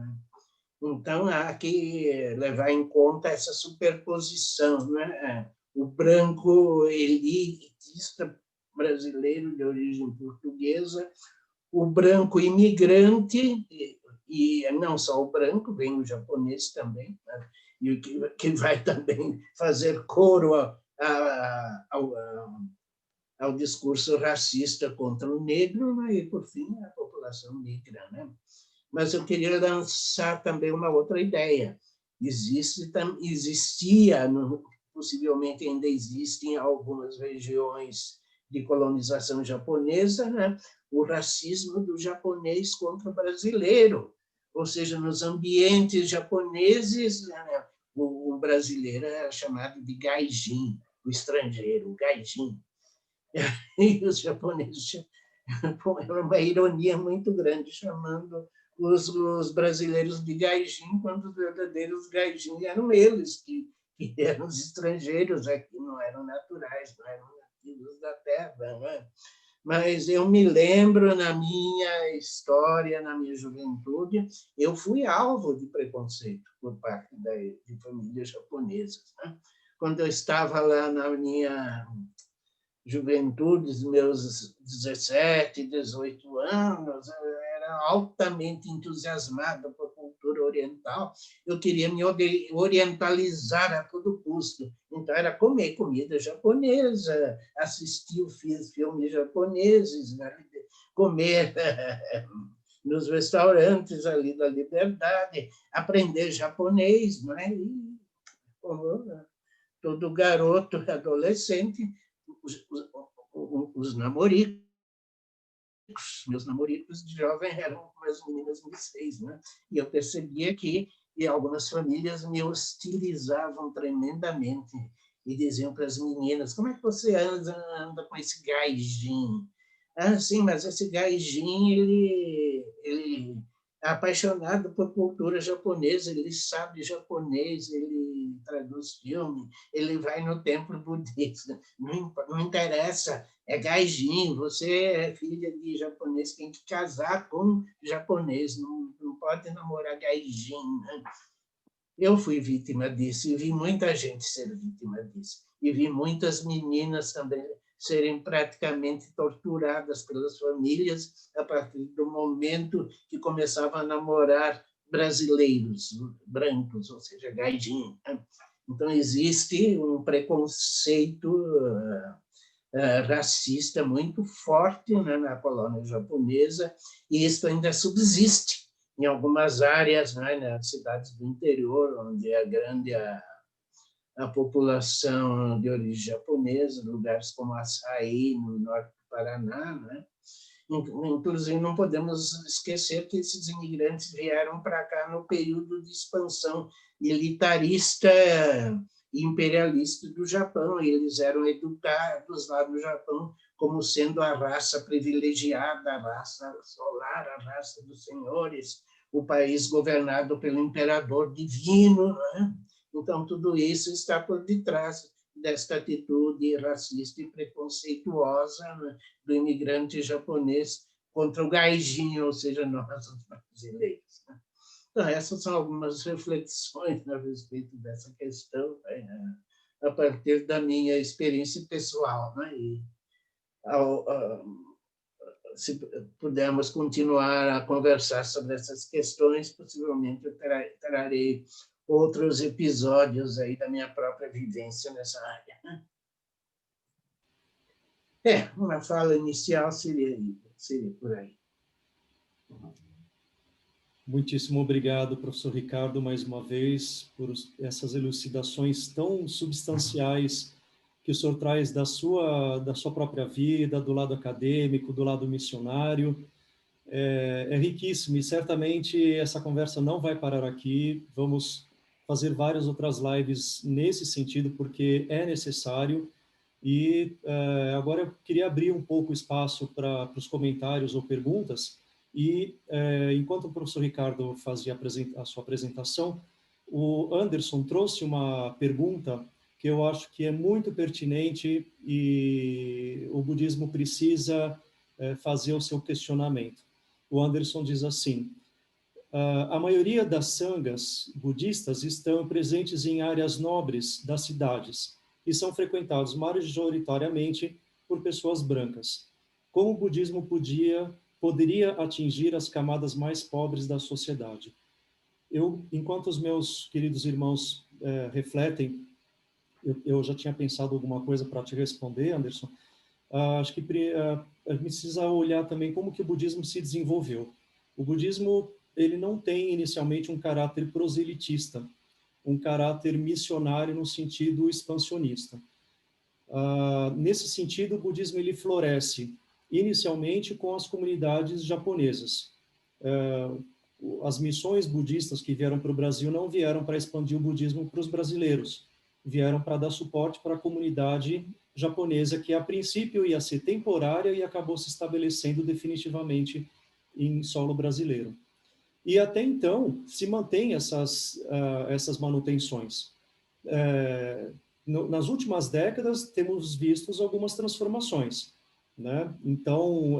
Então, há que levar em conta essa superposição, né? O branco elitista brasileiro de origem portuguesa, o branco imigrante, e não só o branco, vem o japonês também, né? E o que vai também fazer coro ao discurso racista contra o negro, né? E, por fim, a população negra, né? Mas eu queria lançar também uma outra ideia. Existia, possivelmente ainda existe em algumas regiões de colonização japonesa, né, o racismo do japonês contra o brasileiro, ou seja, nos ambientes japoneses, né, o brasileiro era chamado de gaijin, o estrangeiro, o gaijin. E os japoneses, era uma ironia muito grande, chamando os brasileiros de gaijin, quando os verdadeiros gaijin eram eles, que eram os estrangeiros aqui, não eram naturais, não eram nativos da terra. Não é? Mas eu me lembro, na minha história, na minha juventude, eu fui alvo de preconceito por parte de famílias japonesas. Né? Quando eu estava lá na minha juventude, meus 17, 18 anos, eu era altamente entusiasmado por cultura oriental, eu queria me orientalizar a todo custo. Então, era comer comida japonesa, assistir filmes japoneses, né? Comer nos restaurantes ali da Liberdade, aprender japonês, né? E, como todo garoto, adolescente, os namoricos, meus namoricos de jovem eram umas meninas de 6, né? E eu percebia que algumas famílias me hostilizavam tremendamente e diziam para as meninas: como é que você anda com esse gaijin? Ah, sim, mas esse gaijin, ele é apaixonado por cultura japonesa, ele sabe japonês, ele traduz filme, ele vai no templo budista, não interessa, é gaijin, você é filha de japonês, tem que casar com japonês, não pode namorar gaijin. Né? Eu fui vítima disso, e vi muita gente ser vítima disso, e vi muitas meninas também serem praticamente torturadas pelas famílias a partir do momento que começavam a namorar brasileiros, brancos, ou seja, gaijin. Então, existe um preconceito racista muito forte, né, na colônia japonesa, e isso ainda subsiste em algumas áreas, né, nas cidades do interior, onde é grande a população de origem japonesa, lugares como Açaí, no norte do Paraná. Né? Inclusive, não podemos esquecer que esses imigrantes vieram para cá no período de expansão militarista e imperialista do Japão, e eles eram educados lá no Japão como sendo a raça privilegiada, a raça solar, a raça dos senhores, o país governado pelo imperador divino. Né? Então, tudo isso está por detrás desta atitude racista e preconceituosa, né, do imigrante japonês contra o gaijin, ou seja, nós, os brasileiros. Né? Então, essas são algumas reflexões a respeito dessa questão, né, a partir da minha experiência pessoal. Né? E, se pudermos continuar a conversar sobre essas questões, possivelmente eu trarei outros episódios aí da minha própria vivência nessa área. Uma fala inicial seria por aí. Muitíssimo obrigado, professor Ricardo, mais uma vez, por essas elucidações tão substanciais que o senhor traz da sua própria vida, do lado acadêmico, do lado missionário. É riquíssimo, e certamente essa conversa não vai parar aqui. Vamos fazer várias outras lives nesse sentido, porque é necessário. E agora eu queria abrir um pouco o espaço para os comentários ou perguntas. E enquanto o professor Ricardo fazia a sua apresentação, o Anderson trouxe uma pergunta que eu acho que é muito pertinente e o budismo precisa fazer o seu questionamento. O Anderson diz assim: a maioria das sanghas budistas estão presentes em áreas nobres das cidades e são frequentados majoritariamente por pessoas brancas. Como o budismo poderia atingir as camadas mais pobres da sociedade? Enquanto os meus queridos irmãos refletem, eu já tinha pensado alguma coisa para te responder, Anderson. Acho que a gente precisa olhar também como que o budismo se desenvolveu. O budismo, ele não tem inicialmente um caráter proselitista, um caráter missionário no sentido expansionista. Nesse sentido, o budismo ele floresce inicialmente com as comunidades japonesas. As missões budistas que vieram para o Brasil não vieram para expandir o budismo para os brasileiros. vieram para dar suporte para a comunidade japonesa, que a princípio ia ser temporária e acabou se estabelecendo definitivamente em solo brasileiro. E até então se mantém essas manutenções. Nas últimas décadas temos visto algumas transformações, né? Então,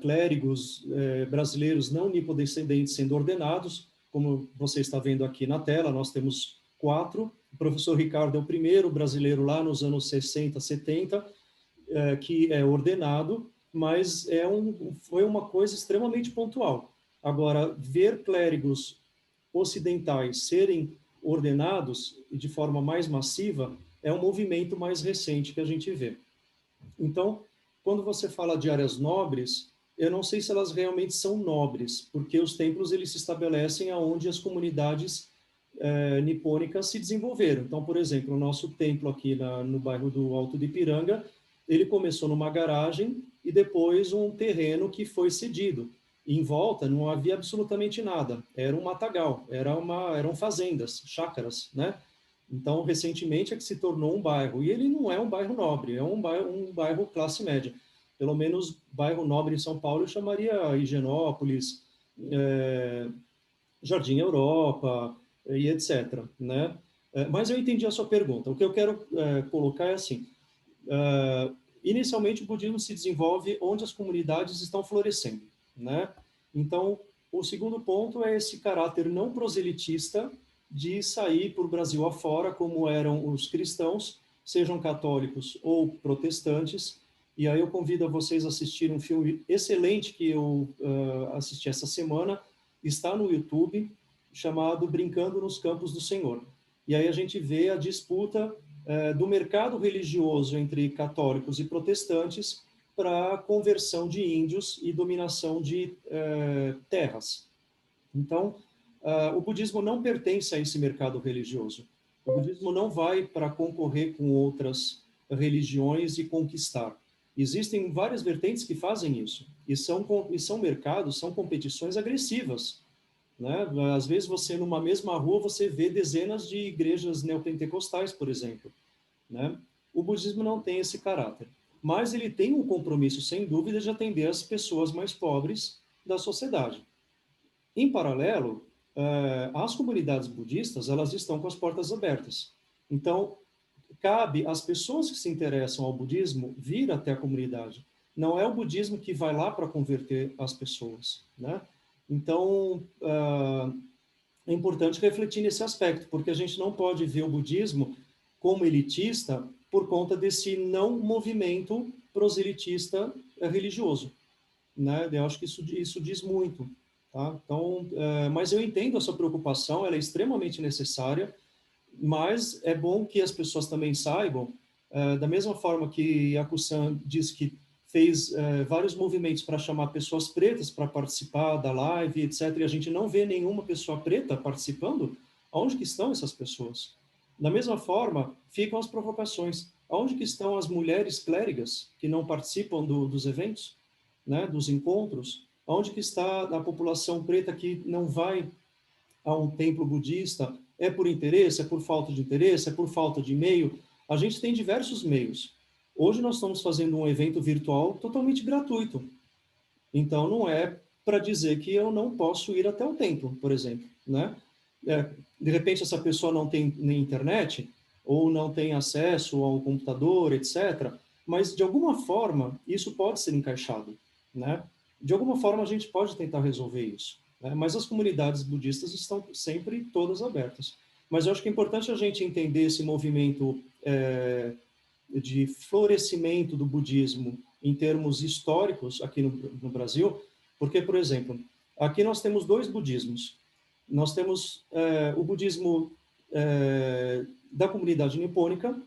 clérigos brasileiros não nipodescendentes sendo ordenados, como você está vendo aqui na tela, nós temos 4. O professor Ricardo é o primeiro brasileiro lá nos anos 60, 70, que é ordenado, mas foi uma coisa extremamente pontual. Agora, ver clérigos ocidentais serem ordenados de forma mais massiva é um movimento mais recente que a gente vê. Então, quando você fala de áreas nobres, eu não sei se elas realmente são nobres, porque os templos eles se estabelecem aonde as comunidades nipônicas se desenvolveram. Então, por exemplo, o nosso templo aqui no bairro do Alto de Ipiranga, ele começou numa garagem e depois um terreno que foi cedido. E em volta não havia absolutamente nada, era um matagal, eram fazendas, chácaras, né? Então, recentemente é que se tornou um bairro, e ele não é um bairro nobre, é um bairro classe média. Pelo menos bairro nobre em São Paulo eu chamaria Higienópolis, Jardim Europa, e etc., né? Mas eu entendi a sua pergunta. O que eu quero colocar é assim, inicialmente o budismo se desenvolve onde as comunidades estão florescendo, né? Então, o segundo ponto é esse caráter não proselitista de sair por Brasil afora, como eram os cristãos, sejam católicos ou protestantes. E aí eu convido a vocês a assistir um filme excelente que eu assisti essa semana, está no YouTube, chamado Brincando nos Campos do Senhor. E aí a gente vê a disputa do mercado religioso entre católicos e protestantes para a conversão de índios e dominação de terras. Então, o budismo não pertence a esse mercado religioso. O budismo não vai para concorrer com outras religiões e conquistar. Existem várias vertentes que fazem isso, e são mercados, são competições agressivas, né? Às vezes você, numa mesma rua, você vê dezenas de igrejas neopentecostais, por exemplo, né? O budismo não tem esse caráter, mas ele tem um compromisso, sem dúvida, de atender as pessoas mais pobres da sociedade. Em paralelo, as comunidades budistas, elas estão com as portas abertas. Então, cabe às pessoas que se interessam ao budismo vir até a comunidade. Não é o budismo que vai lá para converter as pessoas, né? Então, é importante refletir nesse aspecto, porque a gente não pode ver o budismo como elitista por conta desse não movimento proselitista religioso, né? Eu acho que isso diz muito, tá? Então, mas eu entendo a sua preocupação, ela é extremamente necessária, mas é bom que as pessoas também saibam, da mesma forma que Yaku-san diz que fez vários movimentos para chamar pessoas pretas para participar da live, etc., e a gente não vê nenhuma pessoa preta participando, aonde que estão essas pessoas? Da mesma forma, ficam as provocações. Aonde que estão as mulheres clérigas que não participam dos eventos, né, dos encontros? Aonde que está a população preta que não vai a um templo budista? É por interesse? É por falta de interesse? É por falta de meio? A gente tem diversos meios. Hoje nós estamos fazendo um evento virtual totalmente gratuito. Então, não é para dizer que eu não posso ir até o templo, por exemplo, né? De repente, essa pessoa não tem nem internet, ou não tem acesso ao computador, etc. Mas, de alguma forma, isso pode ser encaixado, né? De alguma forma, a gente pode tentar resolver isso, né? Mas as comunidades budistas estão sempre todas abertas. Mas eu acho que é importante a gente entender esse movimento de florescimento do budismo em termos históricos aqui no Brasil, porque, por exemplo, aqui nós temos 2 budismos. Nós temos o budismo da comunidade nipônica,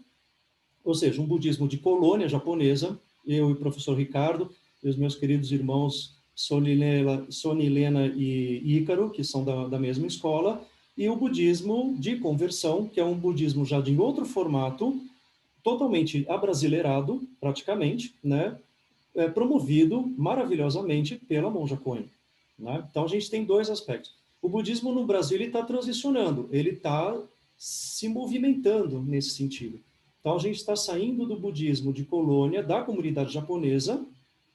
ou seja, um budismo de colônia japonesa, eu e o professor Ricardo, e os meus queridos irmãos Sonilena e Ícaro, que são da mesma escola, e o budismo de conversão, que é um budismo já de outro formato, totalmente abrasileirado, praticamente, né? Promovido maravilhosamente pela Monja Coen, né? Então, a gente tem 2 aspectos. O budismo no Brasil está transicionando, ele está se movimentando nesse sentido. Então, a gente está saindo do budismo de colônia, da comunidade japonesa,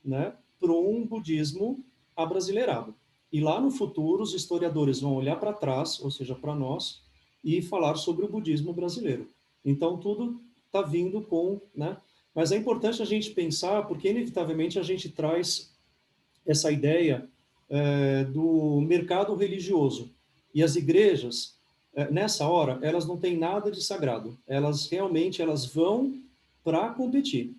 né, para um budismo abrasileirado. E lá no futuro, os historiadores vão olhar para trás, ou seja, para nós, e falar sobre o budismo brasileiro. Então, tudo está vindo com... né? Mas é importante a gente pensar, porque, inevitavelmente, a gente traz essa ideia do mercado religioso. E as igrejas, nessa hora, elas não têm nada de sagrado. Elas realmente vão para competir.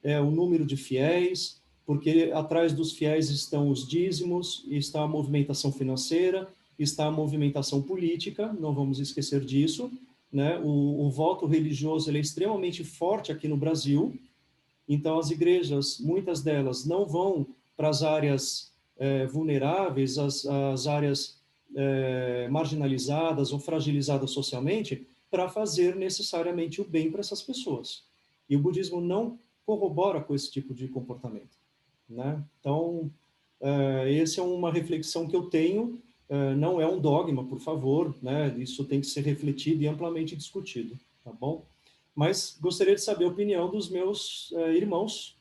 É o número de fiéis, porque atrás dos fiéis estão os dízimos, está a movimentação financeira, está a movimentação política, não vamos esquecer disso, né? O voto religioso ele é extremamente forte aqui no Brasil, então as igrejas, muitas delas, não vão para as áreas vulneráveis, as áreas marginalizadas ou fragilizadas socialmente, para fazer necessariamente o bem para essas pessoas. E o budismo não corrobora com esse tipo de comportamento, né? Então, essa é uma reflexão que eu tenho, não é um dogma, por favor, né? Isso tem que ser refletido e amplamente discutido, tá bom? Mas gostaria de saber a opinião dos meus irmãos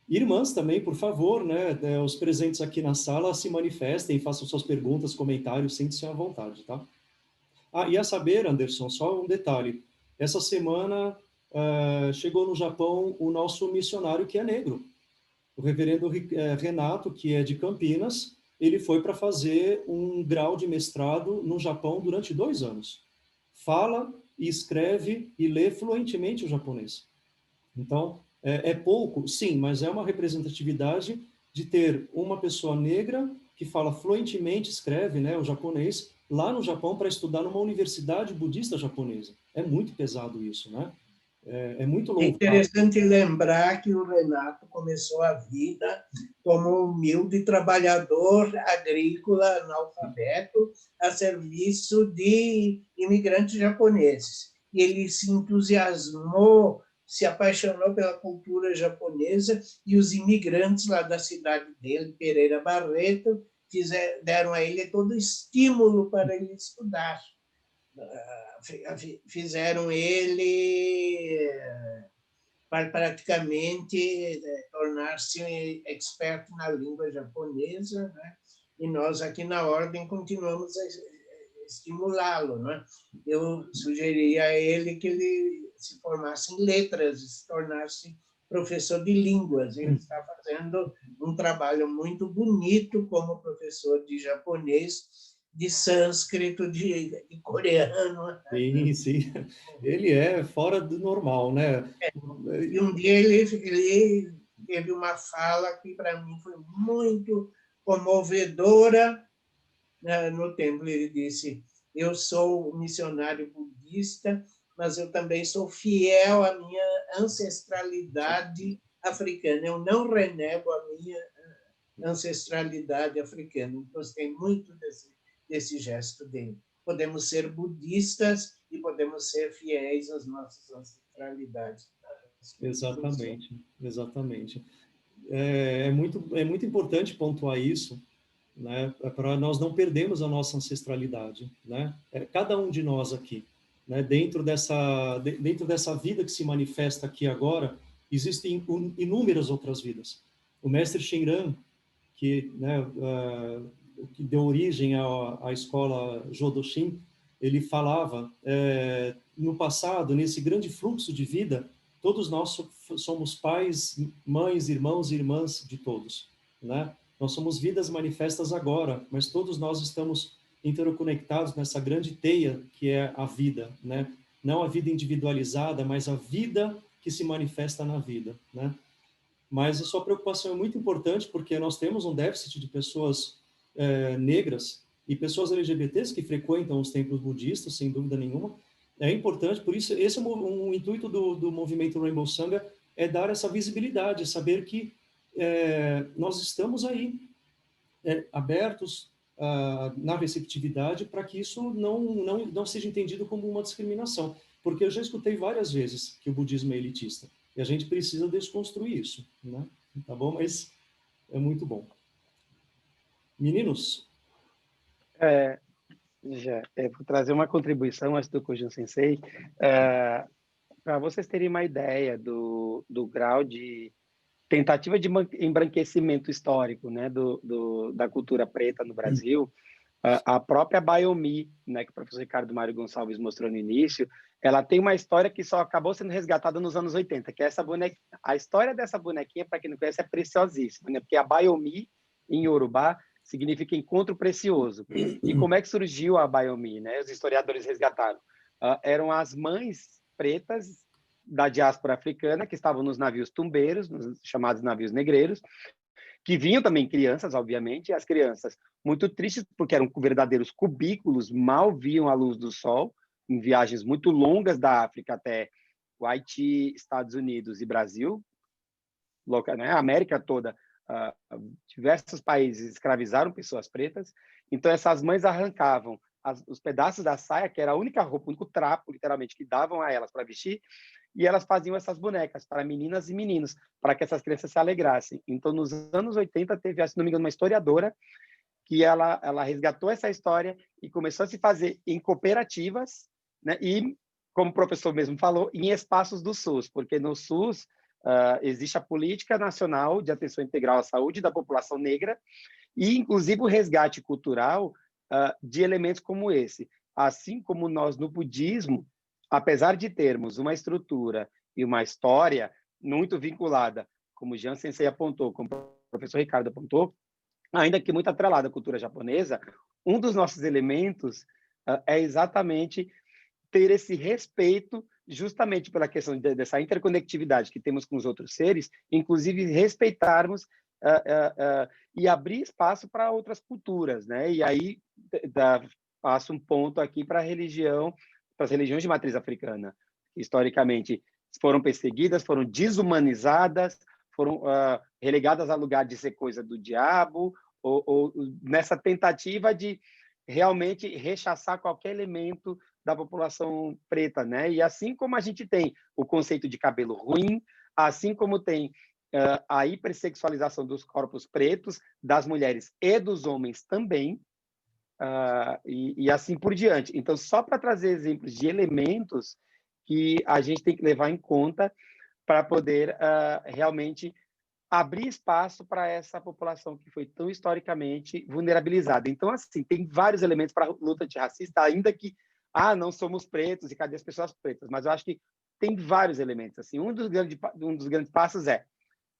e irmãs também, por favor, né? Os presentes aqui na sala se manifestem, façam suas perguntas, comentários, sintam-se à vontade, tá? Ah, e a saber, Anderson, só um detalhe. Essa semana chegou no Japão o nosso missionário que é negro, o reverendo Renato, que é de Campinas. Ele foi para fazer um grau de mestrado no Japão durante 2 anos. Fala, escreve e lê fluentemente o japonês. Então, é pouco, sim, mas é uma representatividade de ter uma pessoa negra que fala fluentemente, escreve, né, o japonês, lá no Japão para estudar numa universidade budista japonesa. É muito pesado isso, né? É muito louvável. É interessante lembrar que o Renato começou a vida como um humilde trabalhador agrícola analfabeto a serviço de imigrantes japoneses. E ele se entusiasmou, se apaixonou pela cultura japonesa e os imigrantes lá da cidade dele, Pereira Barreto, deram a ele todo o estímulo para ele estudar. Fizeram ele para praticamente tornar-se experto na língua japonesa, né? E nós aqui na Ordem continuamos a estimulá-lo, né? Eu sugeri a ele que ele se formasse em letras, se tornasse professor de línguas. Ele está fazendo um trabalho muito bonito como professor de japonês, de sânscrito, de coreano. Sim, sim. Ele é fora do normal, né? E um dia ele teve uma fala que para mim foi muito comovedora, né? No templo. Ele disse: eu sou missionário budista, mas eu também sou fiel à minha ancestralidade africana. Eu não renego a minha ancestralidade africana. Gostei muito desse gesto dele. Podemos ser budistas e podemos ser fiéis às nossas ancestralidades. Exatamente, exatamente. É muito importante pontuar isso, né, para nós não perdermos a nossa ancestralidade, né? Cada um de nós aqui, né, dentro dessa vida que se manifesta aqui agora, existem inúmeras outras vidas. O mestre Shinran, que, né, que deu origem à escola Jodoshin, ele falava, no passado, nesse grande fluxo de vida, todos nós somos pais, mães, irmãos e irmãs de todos, né? Nós somos vidas manifestas agora, mas todos nós estamos interconectados nessa grande teia que é a vida, né? Não a vida individualizada, mas a vida que se manifesta na vida, né? Mas a sua preocupação é muito importante porque nós temos um déficit de pessoas negras e pessoas LGBTs que frequentam os templos budistas, sem dúvida nenhuma. É importante, por isso, esse é um intuito do movimento Rainbow Sangha, é dar essa visibilidade, saber que nós estamos aí, abertos na receptividade para que isso não seja entendido como uma discriminação. Porque eu já escutei várias vezes que o budismo é elitista. E a gente precisa desconstruir isso, né? Tá bom? Mas é muito bom. Meninos? Já, vou trazer uma contribuição antes do Kojun Sensei, para vocês terem uma ideia do grau de tentativa de embranquecimento histórico, né, da cultura preta no Brasil. A própria Biomi, né, que o professor Ricardo Mário Gonçalves mostrou no início, ela tem uma história que só acabou sendo resgatada nos anos 80, que é essa bonequinha. A história dessa bonequinha, para quem não conhece, é preciosíssima, né, porque a Biomi, em Yorubá, significa encontro precioso. E como é que surgiu a Biomi, né? Os historiadores resgataram. Eram as mães pretas da diáspora africana que estavam nos navios tumbeiros, nos chamados navios negreiros, que vinham também crianças, obviamente, e as crianças muito tristes, porque eram verdadeiros cubículos, mal viam a luz do sol, em viagens muito longas da África até o Haiti, Estados Unidos e Brasil, né, a América toda, diversos países escravizaram pessoas pretas, então essas mães arrancavam os pedaços da saia, que era a única roupa, o único trapo, literalmente, que davam a elas para vestir, e elas faziam essas bonecas para meninas e meninos, para que essas crianças se alegrassem. Então, nos anos 80, teve, se não me engano, uma historiadora que ela resgatou essa história e começou a se fazer em cooperativas, né? E, como o professor mesmo falou, em espaços do SUS, porque no SUS existe a Política Nacional de Atenção Integral à Saúde da População Negra e, inclusive, o resgate cultural de elementos como esse. Assim como nós, no budismo, apesar de termos uma estrutura e uma história muito vinculada, como o Jean Sensei apontou, como o professor Ricardo apontou, ainda que muito atrelada à cultura japonesa, um dos nossos elementos é exatamente ter esse respeito, justamente pela questão dessa interconectividade que temos com os outros seres, inclusive respeitarmos e abrir espaço para outras culturas, né? E aí passo um ponto aqui para a religião, para as religiões de matriz africana, que historicamente foram perseguidas, foram desumanizadas, foram relegadas a lugar de ser coisa do diabo, ou nessa tentativa de realmente rechaçar qualquer elemento da população preta, né? E assim como a gente tem o conceito de cabelo ruim, assim como tem a hipersexualização dos corpos pretos, das mulheres e dos homens também, e assim por diante. Então, só para trazer exemplos de elementos que a gente tem que levar em conta para poder realmente abrir espaço para essa população que foi tão historicamente vulnerabilizada. Então, assim, tem vários elementos para a luta antirracista, ainda que não somos pretos e cadê as pessoas pretas? Mas eu acho que tem vários elementos. Assim, um dos grandes passos é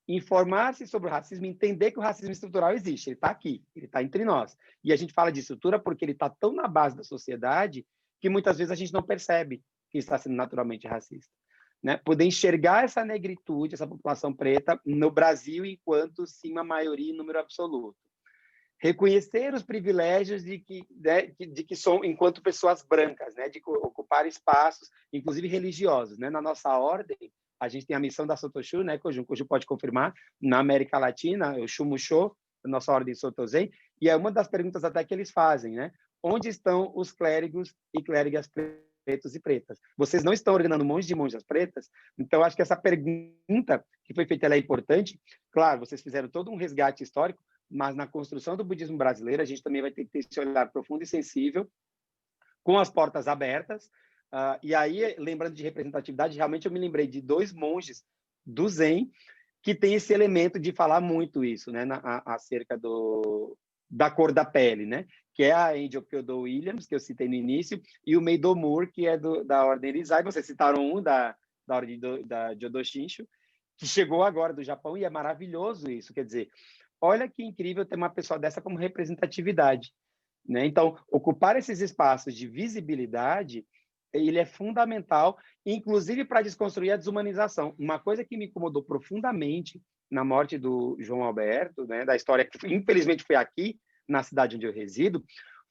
informar-se sobre o racismo, entender que o racismo estrutural existe, ele está aqui, ele está entre nós. E a gente fala de estrutura porque ele está tão na base da sociedade que muitas vezes a gente não percebe que está sendo naturalmente racista. Né? Poder enxergar essa negritude, essa população preta no Brasil enquanto, sim, uma maioria em número absoluto. Reconhecer os privilégios de que são enquanto pessoas brancas, né? De ocupar espaços, inclusive religiosos. Né? Na nossa ordem, a gente tem a missão da Sotoshu, né? Kojun pode confirmar, na América Latina, o Shumusho, a nossa ordem Sotozen, e é uma das perguntas até que eles fazem, né? Onde estão os clérigos e clérigas pretos e pretas? Vocês não estão ordenando monges de monjas pretas? Então, acho que essa pergunta que foi feita ela é importante. Claro, vocês fizeram todo um resgate histórico, mas na construção do budismo brasileiro, a gente também vai ter que ter esse olhar profundo e sensível, com as portas abertas. E aí, lembrando de representatividade, realmente eu me lembrei de 2 monges do Zen que tem esse elemento de falar muito isso, né, acerca da cor da pele, né, que é a Angel Kyodo Williams, que eu citei no início, e o Meido Moore, que é da Ordem Rizai. Vocês citaram um da Ordem da Jodo Shinshu, que chegou agora do Japão, e é maravilhoso isso. Quer dizer, olha que incrível ter uma pessoa dessa como representatividade, né? Então, ocupar esses espaços de visibilidade, ele é fundamental, inclusive para desconstruir a desumanização. Uma coisa que me incomodou profundamente na morte do João Alberto, né, da história que infelizmente foi aqui, na cidade onde eu resido,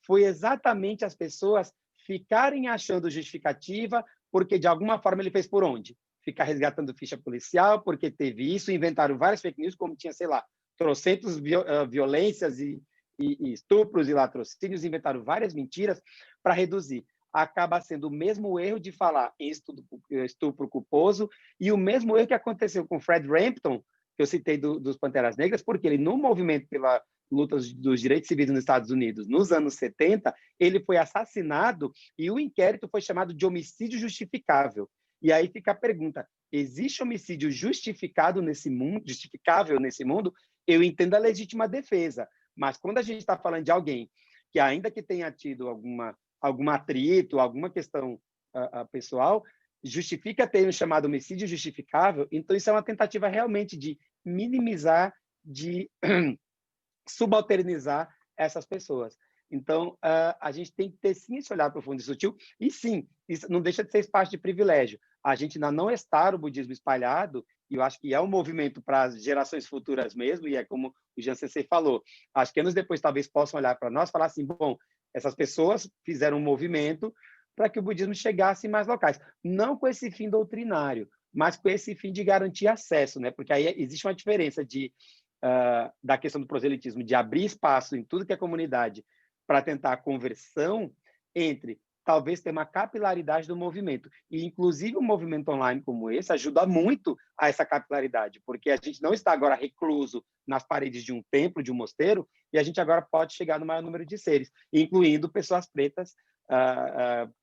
foi exatamente as pessoas ficarem achando justificativa porque, de alguma forma, ele fez por onde? Ficar resgatando ficha policial, porque teve isso, inventaram várias fake news, como tinha, sei lá, trocentos violências e estupros e latrocínios, inventaram várias mentiras para reduzir. Acaba sendo o mesmo erro de falar em estupro culposo e o mesmo erro que aconteceu com Fred Rampton, que eu citei dos Panteras Negras, porque ele, no movimento lutas dos direitos civis nos Estados Unidos nos anos 70, ele foi assassinado e o inquérito foi chamado de homicídio justificável. E aí fica a pergunta, existe homicídio justificável nesse mundo? Eu entendo a legítima defesa, mas quando a gente está falando de alguém que, ainda que tenha tido algum atrito, alguma questão pessoal, justifica ter um chamado homicídio justificável, então isso é uma tentativa realmente de minimizar, de subalternizar essas pessoas. Então, a gente tem que ter, sim, esse olhar profundo e sutil, e sim, isso não deixa de ser espaço de privilégio. A gente ainda não está o budismo espalhado, e eu acho que é um movimento para as gerações futuras mesmo, e é como o Jean Sensei falou, acho que anos depois talvez possam olhar para nós e falar assim, bom, essas pessoas fizeram um movimento para que o budismo chegasse em mais locais. Não com esse fim doutrinário, mas com esse fim de garantir acesso, né? Porque aí existe uma diferença da questão do proselitismo, de abrir espaço em tudo que é comunidade para tentar a conversão, entre talvez ter uma capilaridade do movimento. E, inclusive, um movimento online como esse ajuda muito a essa capilaridade, porque a gente não está agora recluso nas paredes de um templo, de um mosteiro, e a gente agora pode chegar no maior número de seres, incluindo pessoas pretas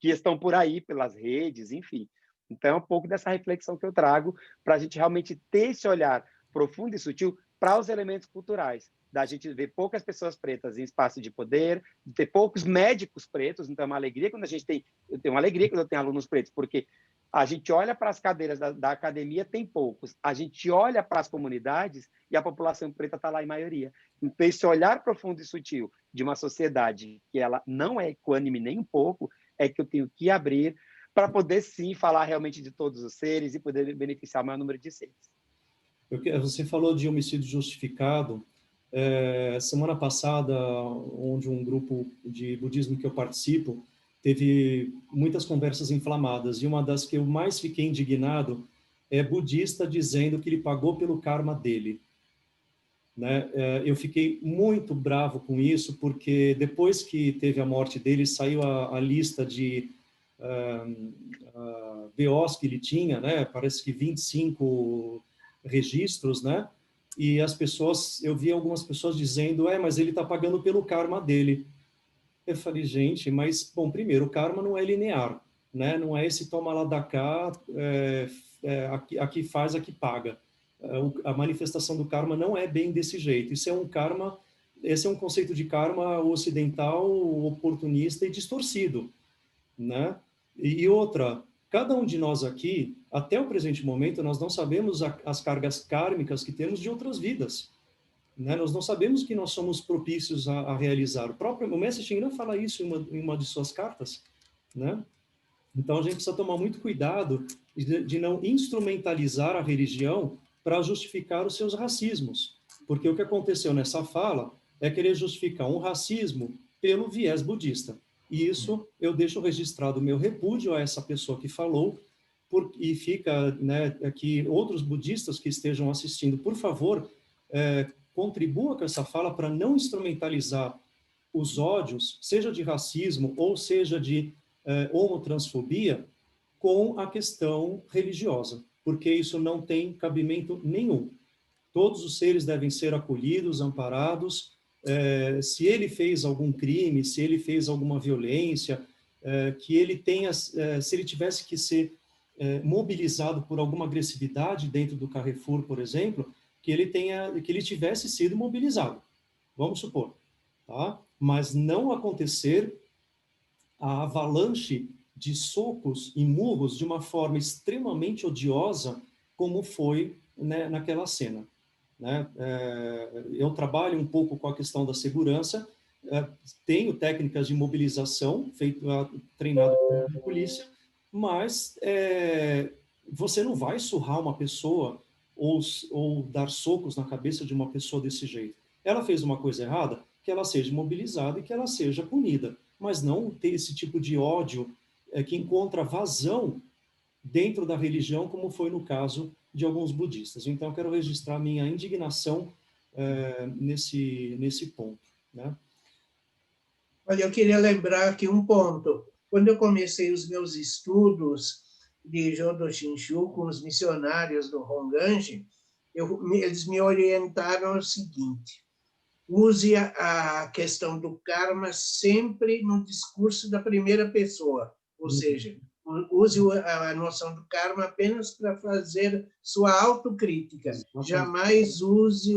que estão por aí, pelas redes, enfim. Então, é um pouco dessa reflexão que eu trago para a gente realmente ter esse olhar profundo e sutil para os elementos culturais, da gente ver poucas pessoas pretas em espaço de poder, de ter poucos médicos pretos. Então é uma alegria quando eu tenho uma alegria quando eu tenho alunos pretos, porque a gente olha para as cadeiras da academia, tem poucos, a gente olha para as comunidades e a população preta está lá em maioria. Então esse olhar profundo e sutil de uma sociedade que ela não é equânime nem um pouco, é que eu tenho que abrir para poder sim falar realmente de todos os seres e poder beneficiar o maior número de seres. Você falou de homicídio justificado. Semana passada, onde um grupo de budismo que eu participo teve muitas conversas inflamadas, e uma das que eu mais fiquei indignado é budista dizendo que ele pagou pelo karma dele. Né? Eu fiquei muito bravo com isso, porque depois que teve a morte dele, saiu a lista de BOs que ele tinha, né? Parece que 25 registros, né? E as pessoas, eu vi algumas pessoas dizendo, mas ele está pagando pelo karma dele. Eu falei, gente, mas, bom, primeiro, o karma não é linear, né? Não é esse toma lá da cá, aqui faz, aqui paga. A manifestação do karma não é bem desse jeito. Isso é um karma, esse é um conceito de karma ocidental, oportunista e distorcido, né? E outra, cada um de nós aqui, até o presente momento, nós não sabemos as cargas kármicas que temos de outras vidas, né? Nós não sabemos que nós somos propícios a realizar. O Mestre Shinran fala isso em uma de suas cartas, né? Então a gente precisa tomar muito cuidado de não instrumentalizar a religião para justificar os seus racismos, porque o que aconteceu nessa fala é querer justificar um racismo pelo viés budista. E isso eu deixo registrado o meu repúdio a essa pessoa que falou, e fica, né, que outros budistas que estejam assistindo, por favor, contribua com essa fala para não instrumentalizar os ódios, seja de racismo ou seja de homotransfobia, com a questão religiosa, porque isso não tem cabimento nenhum. Todos os seres devem ser acolhidos, amparados. Se ele fez algum crime, se ele fez alguma violência, que ele tenha, se ele tivesse que ser mobilizado por alguma agressividade dentro do Carrefour, por exemplo, que ele tivesse sido mobilizado, vamos supor, tá? Mas não acontecer a avalanche de socos e murros de uma forma extremamente odiosa, como foi, né, naquela cena. Né? Eu trabalho um pouco com a questão da segurança, tenho técnicas de mobilização, treinado pela polícia, mas você não vai surrar uma pessoa ou dar socos na cabeça de uma pessoa desse jeito. Ela fez uma coisa errada, que ela seja mobilizada e que ela seja punida, mas não ter esse tipo de ódio que encontra vazão dentro da religião, como foi no caso de alguns budistas. Então, eu quero registrar minha indignação nesse ponto, né? Olha, eu queria lembrar aqui um ponto. Quando eu comecei os meus estudos de Jodo Shinshu com os missionários do Honganji, eles me orientaram o seguinte: use a questão do karma sempre no discurso da primeira pessoa, ou seja, use a noção do karma apenas para fazer sua autocrítica. Jamais use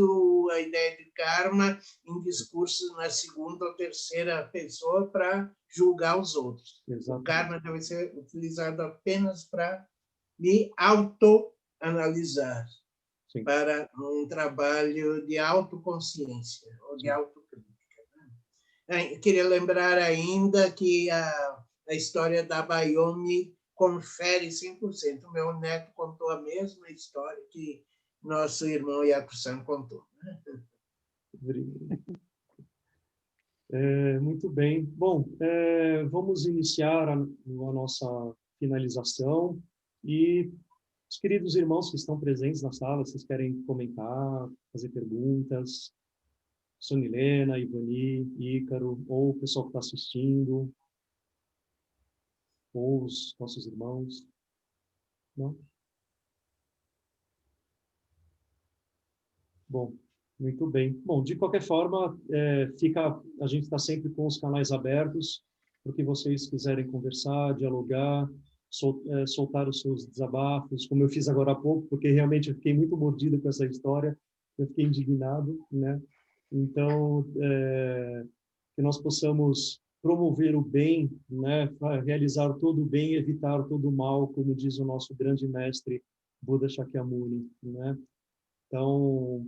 a ideia de karma em discursos na segunda ou terceira pessoa para julgar os outros. O karma deve ser utilizado apenas para me autoanalisar, para um trabalho de autoconsciência ou de autocrítica. Queria lembrar ainda que a história da Bayomi confere 100%. O meu neto contou a mesma história que nosso irmão Yaku-san contou. Muito bem. Bom, vamos iniciar a nossa finalização e os queridos irmãos que estão presentes na sala, vocês querem comentar, fazer perguntas? Sonilena, Ivani, Ícaro, ou o pessoal que está assistindo, ou os nossos irmãos. Não? Bom, muito bem. Bom, de qualquer forma, a gente está sempre com os canais abertos para o que vocês quiserem conversar, dialogar, soltar os seus desabafos, como eu fiz agora há pouco, porque realmente eu fiquei muito mordido com essa história, eu fiquei indignado, né? Então, que nós possamos promover o bem, né? Realizar todo o bem e evitar todo o mal, como diz o nosso grande mestre Buda Shakyamuni, né? Então,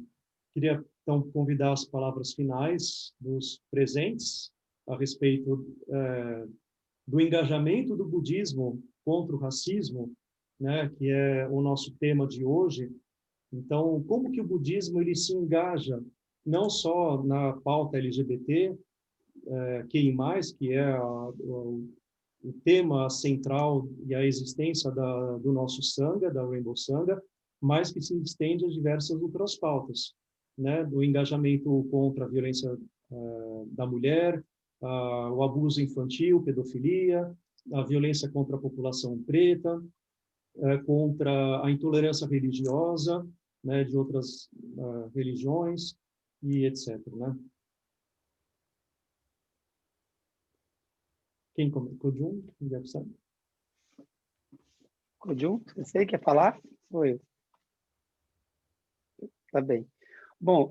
queria convidar as palavras finais dos presentes a respeito do engajamento do budismo contra o racismo, né? Que é o nosso tema de hoje. Então, como que o budismo ele se engaja não só na pauta LGBT, QI+, que é o tema central e a existência do nosso Sangha, da Rainbow Sangha, mas que se estende a diversas outras pautas, né? Do engajamento contra a violência da mulher, o abuso infantil, pedofilia, a violência contra a população preta, contra a intolerância religiosa, né, de outras religiões e etc. Né? Quem começa? Kojun? Kojun, você quer falar? Ou eu? Tá bem. Bom,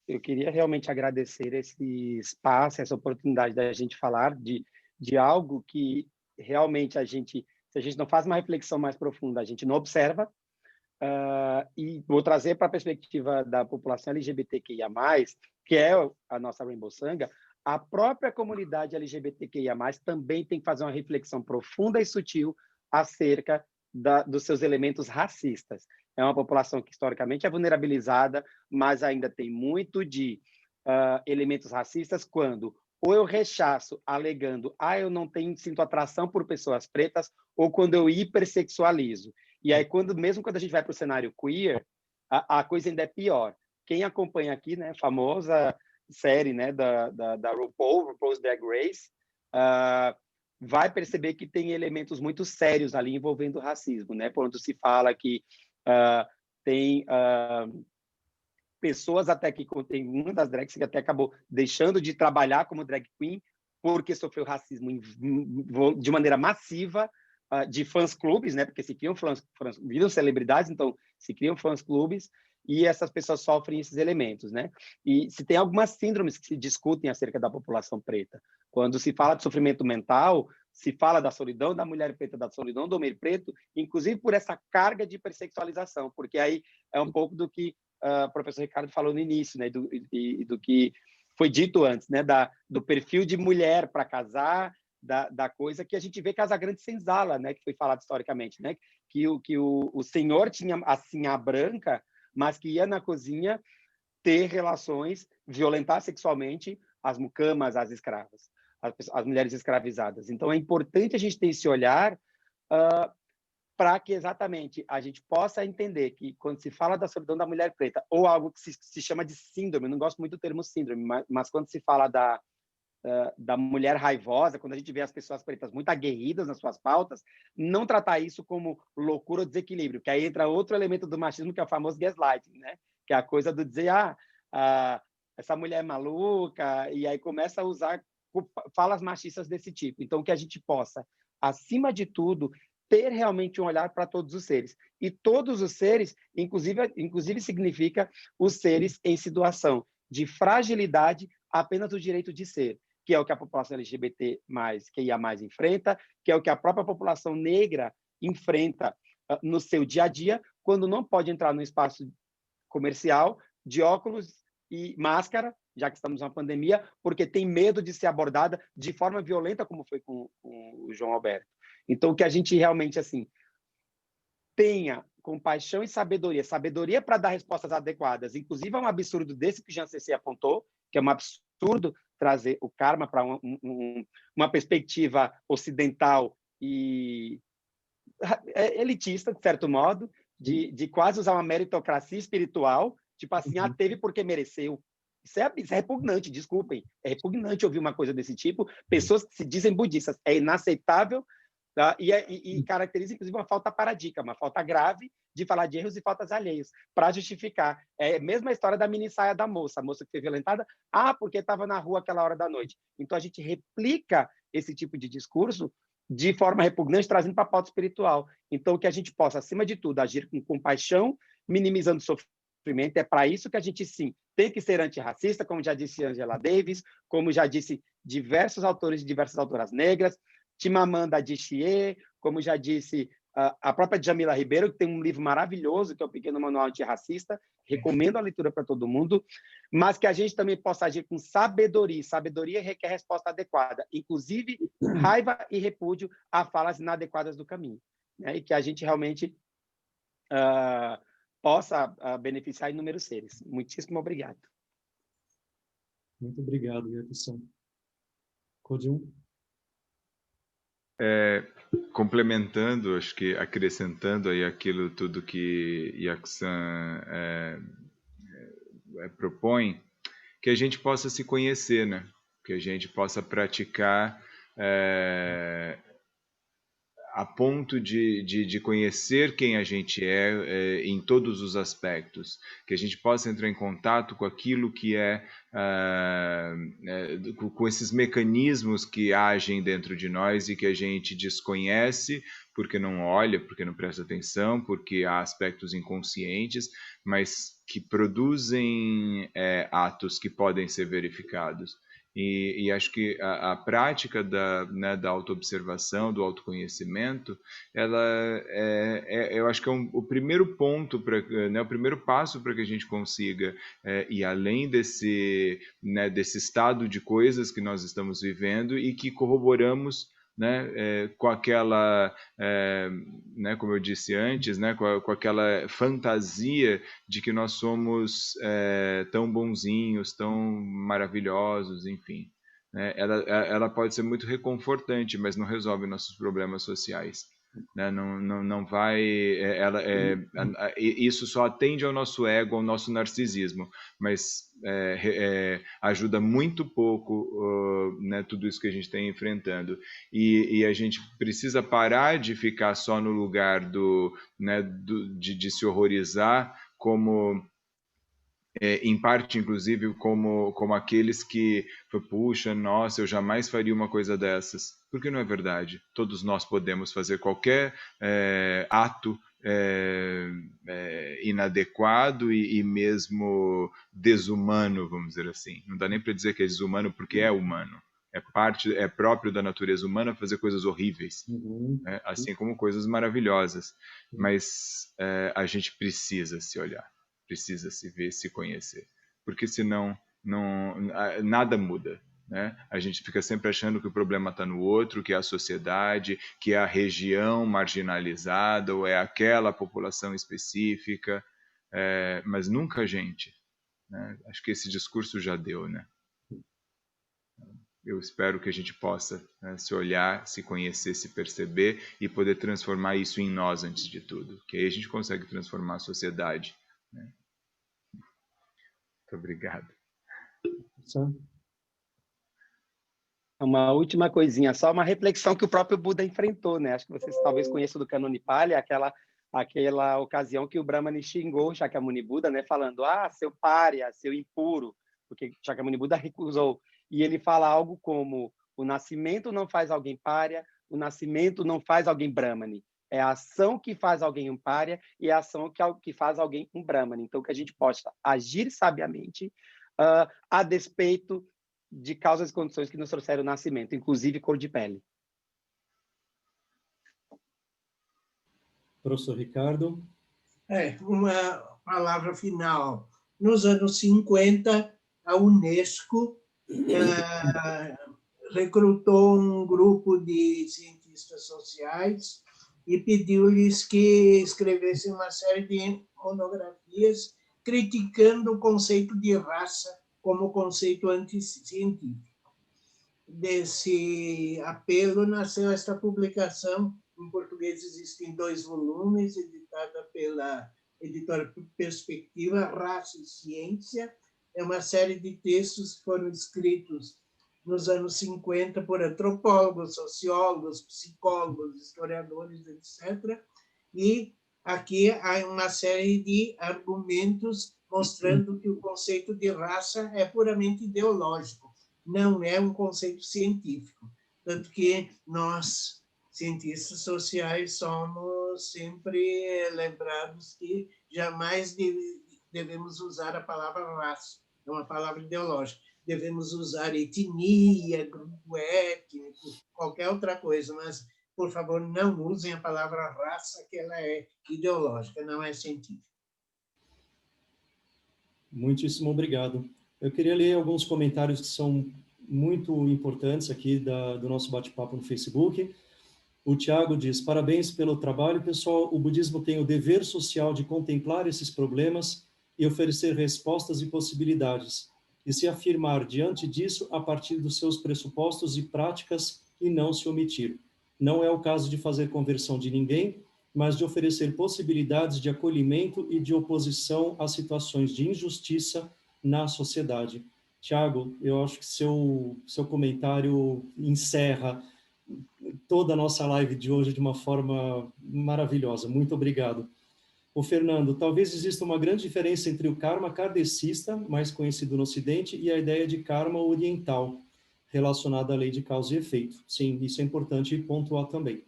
eu queria realmente agradecer esse espaço, essa oportunidade da gente falar de algo que realmente se a gente não faz uma reflexão mais profunda, a gente não observa. E vou trazer para a perspectiva da população LGBTQIA+, que é a nossa Rainbow Sangha, a própria comunidade LGBTQIA+, também tem que fazer uma reflexão profunda e sutil acerca dos seus elementos racistas. É uma população que historicamente é vulnerabilizada, mas ainda tem muito de elementos racistas quando ou eu rechaço alegando eu não sinto atração por pessoas pretas, ou quando eu hipersexualizo. E aí, mesmo quando a gente vai para o cenário queer, a coisa ainda é pior. Quem acompanha aqui, né, a famosa série, né, da RuPaul's Drag Race, vai perceber que tem elementos muito sérios ali envolvendo o racismo, né? Quando se fala que tem pessoas até que tem uma das drags que até acabou deixando de trabalhar como drag queen porque sofreu racismo de maneira massiva, de fãs-clubes, né? Porque se criam viram celebridades, então se criam fãs-clubes, e essas pessoas sofrem esses elementos, né? E se tem algumas síndromes que se discutem acerca da população preta. Quando se fala de sofrimento mental, se fala da solidão da mulher preta, da solidão do homem preto, inclusive por essa carga de hipersexualização, porque aí é um pouco do que o professor Ricardo falou no início, né? Do que foi dito antes, né? Do perfil de mulher para casar, da coisa que a gente vê Casa Grande Senzala, né? Que foi falado historicamente, né? Que o senhor tinha a sinhá branca, mas que ia na cozinha ter relações, violentar sexualmente as mucamas, as escravas, as mulheres escravizadas. Então, é importante a gente ter esse olhar para que exatamente a gente possa entender que quando se fala da solidão da mulher preta, ou algo que se chama de síndrome, eu não gosto muito do termo síndrome, mas quando se fala da mulher raivosa, quando a gente vê as pessoas pretas muito aguerridas nas suas pautas, não tratar isso como loucura ou desequilíbrio, que aí entra outro elemento do machismo, que é o famoso gaslighting, né? Que é a coisa do dizer, essa mulher é maluca, e aí começa a usar falas machistas desse tipo. Então, que a gente possa, acima de tudo, ter realmente um olhar para todos os seres. E todos os seres, inclusive significa os seres em situação de fragilidade, apenas o direito de ser, que é o que a população LGBT+, QIA+, enfrenta, que é o que a própria população negra enfrenta no seu dia a dia, quando não pode entrar no espaço comercial de óculos e máscara, já que estamos numa pandemia, porque tem medo de ser abordada de forma violenta, como foi com o João Alberto. Então, que a gente realmente assim tenha compaixão e sabedoria para dar respostas adequadas. Inclusive, é um absurdo desse que o Jean Cecé apontou, que é um absurdo trazer o karma para uma perspectiva ocidental e elitista, de certo modo, de quase usar uma meritocracia espiritual, tipo assim, teve porque mereceu. Isso é repugnante, desculpem. É repugnante ouvir uma coisa desse tipo. Pessoas que se dizem budistas. É inaceitável, tá? E caracteriza, inclusive, uma falta paradigma, uma falta grave de falar de erros e faltas alheios, para justificar. É a mesma história da mini saia da moça. A moça que foi violentada, porque estava na rua aquela hora da noite. Então, a gente replica esse tipo de discurso de forma repugnante, trazendo para a pauta espiritual. Então, que a gente possa, acima de tudo, agir com compaixão, minimizando o sofrimento. É para isso que a gente, sim, tem que ser antirracista, como já disse Angela Davis, como já disse diversos autores e diversas autoras negras, Chimamanda Adichie, como já disse a própria Jamila Ribeiro, que tem um livro maravilhoso, que é o Pequeno Manual Antirracista, recomendo a leitura para todo mundo, mas que a gente também possa agir com sabedoria. Sabedoria requer resposta adequada, inclusive raiva e repúdio a falas inadequadas do caminho, né? E que a gente realmente possa beneficiar inúmeros seres. Muitíssimo obrigado. Muito obrigado, Jefferson. Codium? Complementando, acho que acrescentando aí aquilo tudo que Yaksan propõe, que a gente possa se conhecer, né? Que a gente possa praticar a ponto de conhecer quem a gente é em todos os aspectos, que a gente possa entrar em contato com aquilo que com esses mecanismos que agem dentro de nós e que a gente desconhece porque não olha, porque não presta atenção, porque há aspectos inconscientes, mas que produzem atos que podem ser verificados. E acho que a prática da autoobservação, do autoconhecimento, ela eu acho que é o primeiro ponto, o primeiro passo para que a gente consiga ir além desse estado de coisas que nós estamos vivendo e que corroboramos, com aquela, como eu disse antes, com aquela fantasia de que nós somos tão bonzinhos, tão maravilhosos, enfim. Ela pode ser muito reconfortante, mas não resolve nossos problemas sociais. Não vai, isso só atende ao nosso ego, ao nosso narcisismo, mas ajuda muito pouco tudo isso que a gente está enfrentando, e a gente precisa parar de ficar só no lugar de se horrorizar, como em parte, inclusive, como aqueles que, puxa, nossa, eu jamais faria uma coisa dessas. Porque não é verdade. Todos nós podemos fazer qualquer ato inadequado e mesmo desumano, vamos dizer assim. Não dá nem para dizer que é desumano, porque é humano. É próprio da natureza humana fazer coisas horríveis, assim como coisas maravilhosas. Mas a gente precisa se olhar. Precisa se ver, se conhecer, porque senão nada muda, né? A gente fica sempre achando que o problema está no outro, que é a sociedade, que é a região marginalizada ou é aquela população específica, mas nunca a gente, né? Acho que esse discurso já deu, né? Eu espero que a gente possa se olhar, se conhecer, se perceber e poder transformar isso em nós antes de tudo, que aí a gente consegue transformar a sociedade, né? Muito obrigado. Uma última coisinha, só uma reflexão que o próprio Buda enfrentou, né? Acho que vocês talvez conheçam do Kanonipali, aquela ocasião que o Brahmani xingou Shakyamuni Buda, né? Falando, seu pária, seu impuro, porque Shakyamuni Buda recusou. E ele fala algo como: o nascimento não faz alguém pária, o nascimento não faz alguém brahmane. É a ação que faz alguém um pária e é a ação que faz alguém um brahmane. Então, que a gente possa agir sabiamente a despeito de causas e condições que nos trouxeram o nascimento, inclusive cor de pele. Professor Ricardo. Uma palavra final. Nos anos 50, a Unesco recrutou um grupo de cientistas sociais e pediu-lhes que escrevessem uma série de monografias criticando o conceito de raça como conceito anticientífico. Desse apelo nasceu esta publicação. Em português existem 2 volumes, editada pela editora Perspectiva, Raça e Ciência. É uma série de textos que foram escritos nos anos 50 por antropólogos, sociólogos, psicólogos, historiadores, etc. E aqui há uma série de argumentos mostrando que o conceito de raça é puramente ideológico, não é um conceito científico. Tanto que nós, cientistas sociais, somos sempre lembrados que jamais devemos usar a palavra raça, é uma palavra ideológica. Devemos usar etnia, grupo étnico, qualquer outra coisa, mas, por favor, não usem a palavra raça, que ela é ideológica, não é científica. Muitíssimo obrigado. Eu queria ler alguns comentários que são muito importantes aqui do nosso bate-papo no Facebook. O Tiago diz: parabéns pelo trabalho, pessoal. O budismo tem o dever social de contemplar esses problemas e oferecer respostas e possibilidades, e se afirmar diante disso a partir dos seus pressupostos e práticas e não se omitir. Não é o caso de fazer conversão de ninguém, mas de oferecer possibilidades de acolhimento e de oposição a situações de injustiça na sociedade. Tiago, eu acho que seu comentário encerra toda a nossa live de hoje de uma forma maravilhosa. Muito obrigado. O Fernando: talvez exista uma grande diferença entre o karma kardecista, mais conhecido no Ocidente, e a ideia de karma oriental, relacionada à lei de causa e efeito. Sim, isso é importante pontuar também.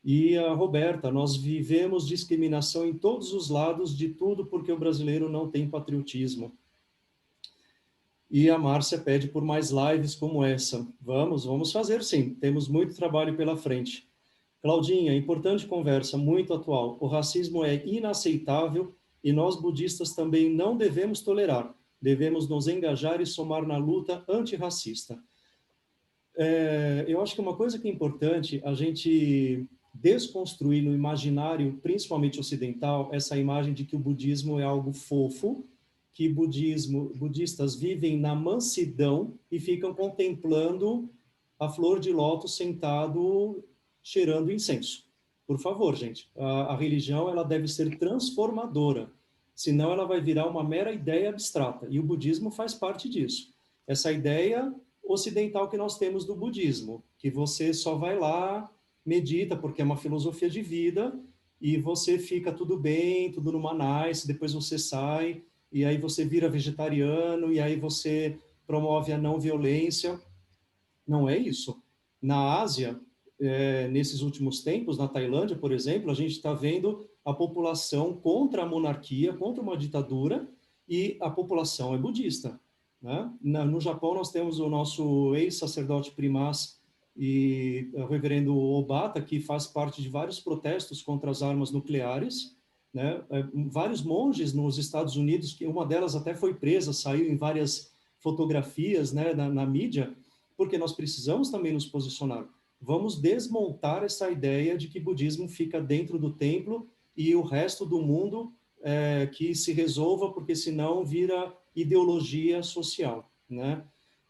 E a Roberta: nós vivemos discriminação em todos os lados de tudo porque o brasileiro não tem patriotismo. E a Márcia pede por mais lives como essa. Vamos fazer sim, temos muito trabalho pela frente. Claudinha: importante conversa, muito atual. O racismo é inaceitável e nós budistas também não devemos tolerar. Devemos nos engajar e somar na luta antirracista. Eu acho que uma coisa que é importante a gente desconstruir no imaginário, principalmente ocidental, essa imagem de que o budismo é algo fofo, que budistas vivem na mansidão e ficam contemplando a flor de lótus sentado cheirando incenso. Por favor, gente, a religião ela deve ser transformadora, senão ela vai virar uma mera ideia abstrata, e o budismo faz parte disso. Essa ideia ocidental que nós temos do budismo, que você só vai lá, medita, porque é uma filosofia de vida, e você fica tudo bem, tudo numa nice, depois você sai, e aí você vira vegetariano, e aí você promove a não violência. Não é isso. Na Ásia, nesses últimos tempos, na Tailândia, por exemplo, a gente está vendo a população contra a monarquia, contra uma ditadura, e a população é budista. Né? No Japão, nós temos o nosso ex-sacerdote primaz e o reverendo Obata, que faz parte de vários protestos contra as armas nucleares, né? Vários monges nos Estados Unidos, que uma delas até foi presa, saiu em várias fotografias, né, na mídia, porque nós precisamos também nos posicionar. Vamos desmontar essa ideia de que budismo fica dentro do templo e o resto do mundo que se resolva, porque senão vira ideologia social, né?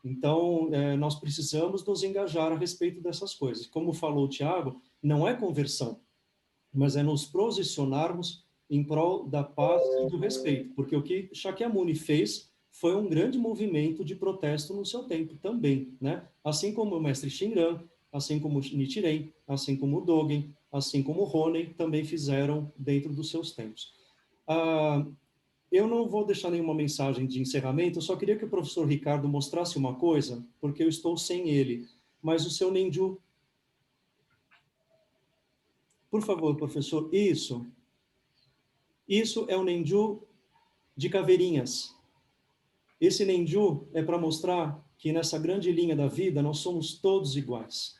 Então, nós precisamos nos engajar a respeito dessas coisas. Como falou o Tiago, não é conversão, mas é nos posicionarmos em prol da paz e do respeito, porque o que Shakyamuni fez foi um grande movimento de protesto no seu tempo também, né? Assim como o mestre Shinran, assim como o Nichiren, assim como o Dogen, assim como o Honen também fizeram dentro dos seus tempos. eu não vou deixar nenhuma mensagem de encerramento, eu só queria que o professor Ricardo mostrasse uma coisa, porque eu estou sem ele, mas o seu Nenju. Por favor, professor, isso. Isso é o Nenju de caveirinhas. Esse Nenju é para mostrar que nessa grande linha da vida nós somos todos iguais.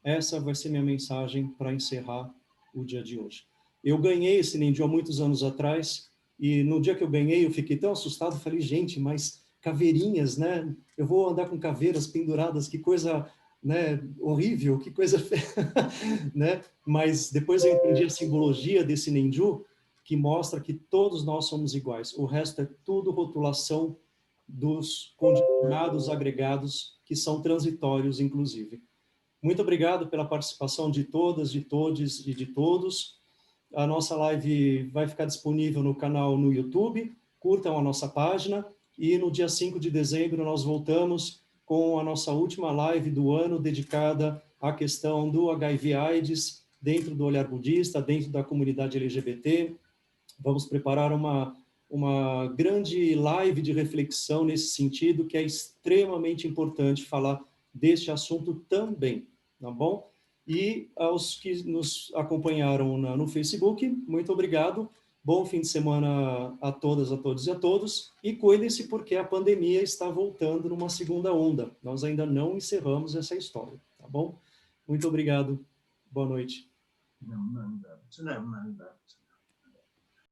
Essa vai ser minha mensagem para encerrar o dia de hoje. Eu ganhei esse Nenju há muitos anos atrás, e no dia que eu ganhei eu fiquei tão assustado, falei, gente, mas caveirinhas, né? Eu vou andar com caveiras penduradas, que coisa, né, horrível, que coisa feia, né? Mas depois eu entendi a simbologia desse Nenju, que mostra que todos nós somos iguais. O resto é tudo rotulação dos condicionados agregados, que são transitórios, inclusive. Muito obrigado pela participação de todas, de todes e de todos. A nossa live vai ficar disponível no canal no YouTube. Curtam a nossa página. E no dia 5 de dezembro nós voltamos com a nossa última live do ano, dedicada à questão do HIV/AIDS, dentro do olhar budista, dentro da comunidade LGBT. Vamos preparar uma grande live de reflexão nesse sentido, que é extremamente importante falar deste assunto também, tá bom? E aos que nos acompanharam no Facebook, muito obrigado. Bom fim de semana a todas, a todos e a todos. E cuidem-se, porque a pandemia está voltando numa segunda onda. Nós ainda não encerramos essa história, tá bom? Muito obrigado. Boa noite. Não manda.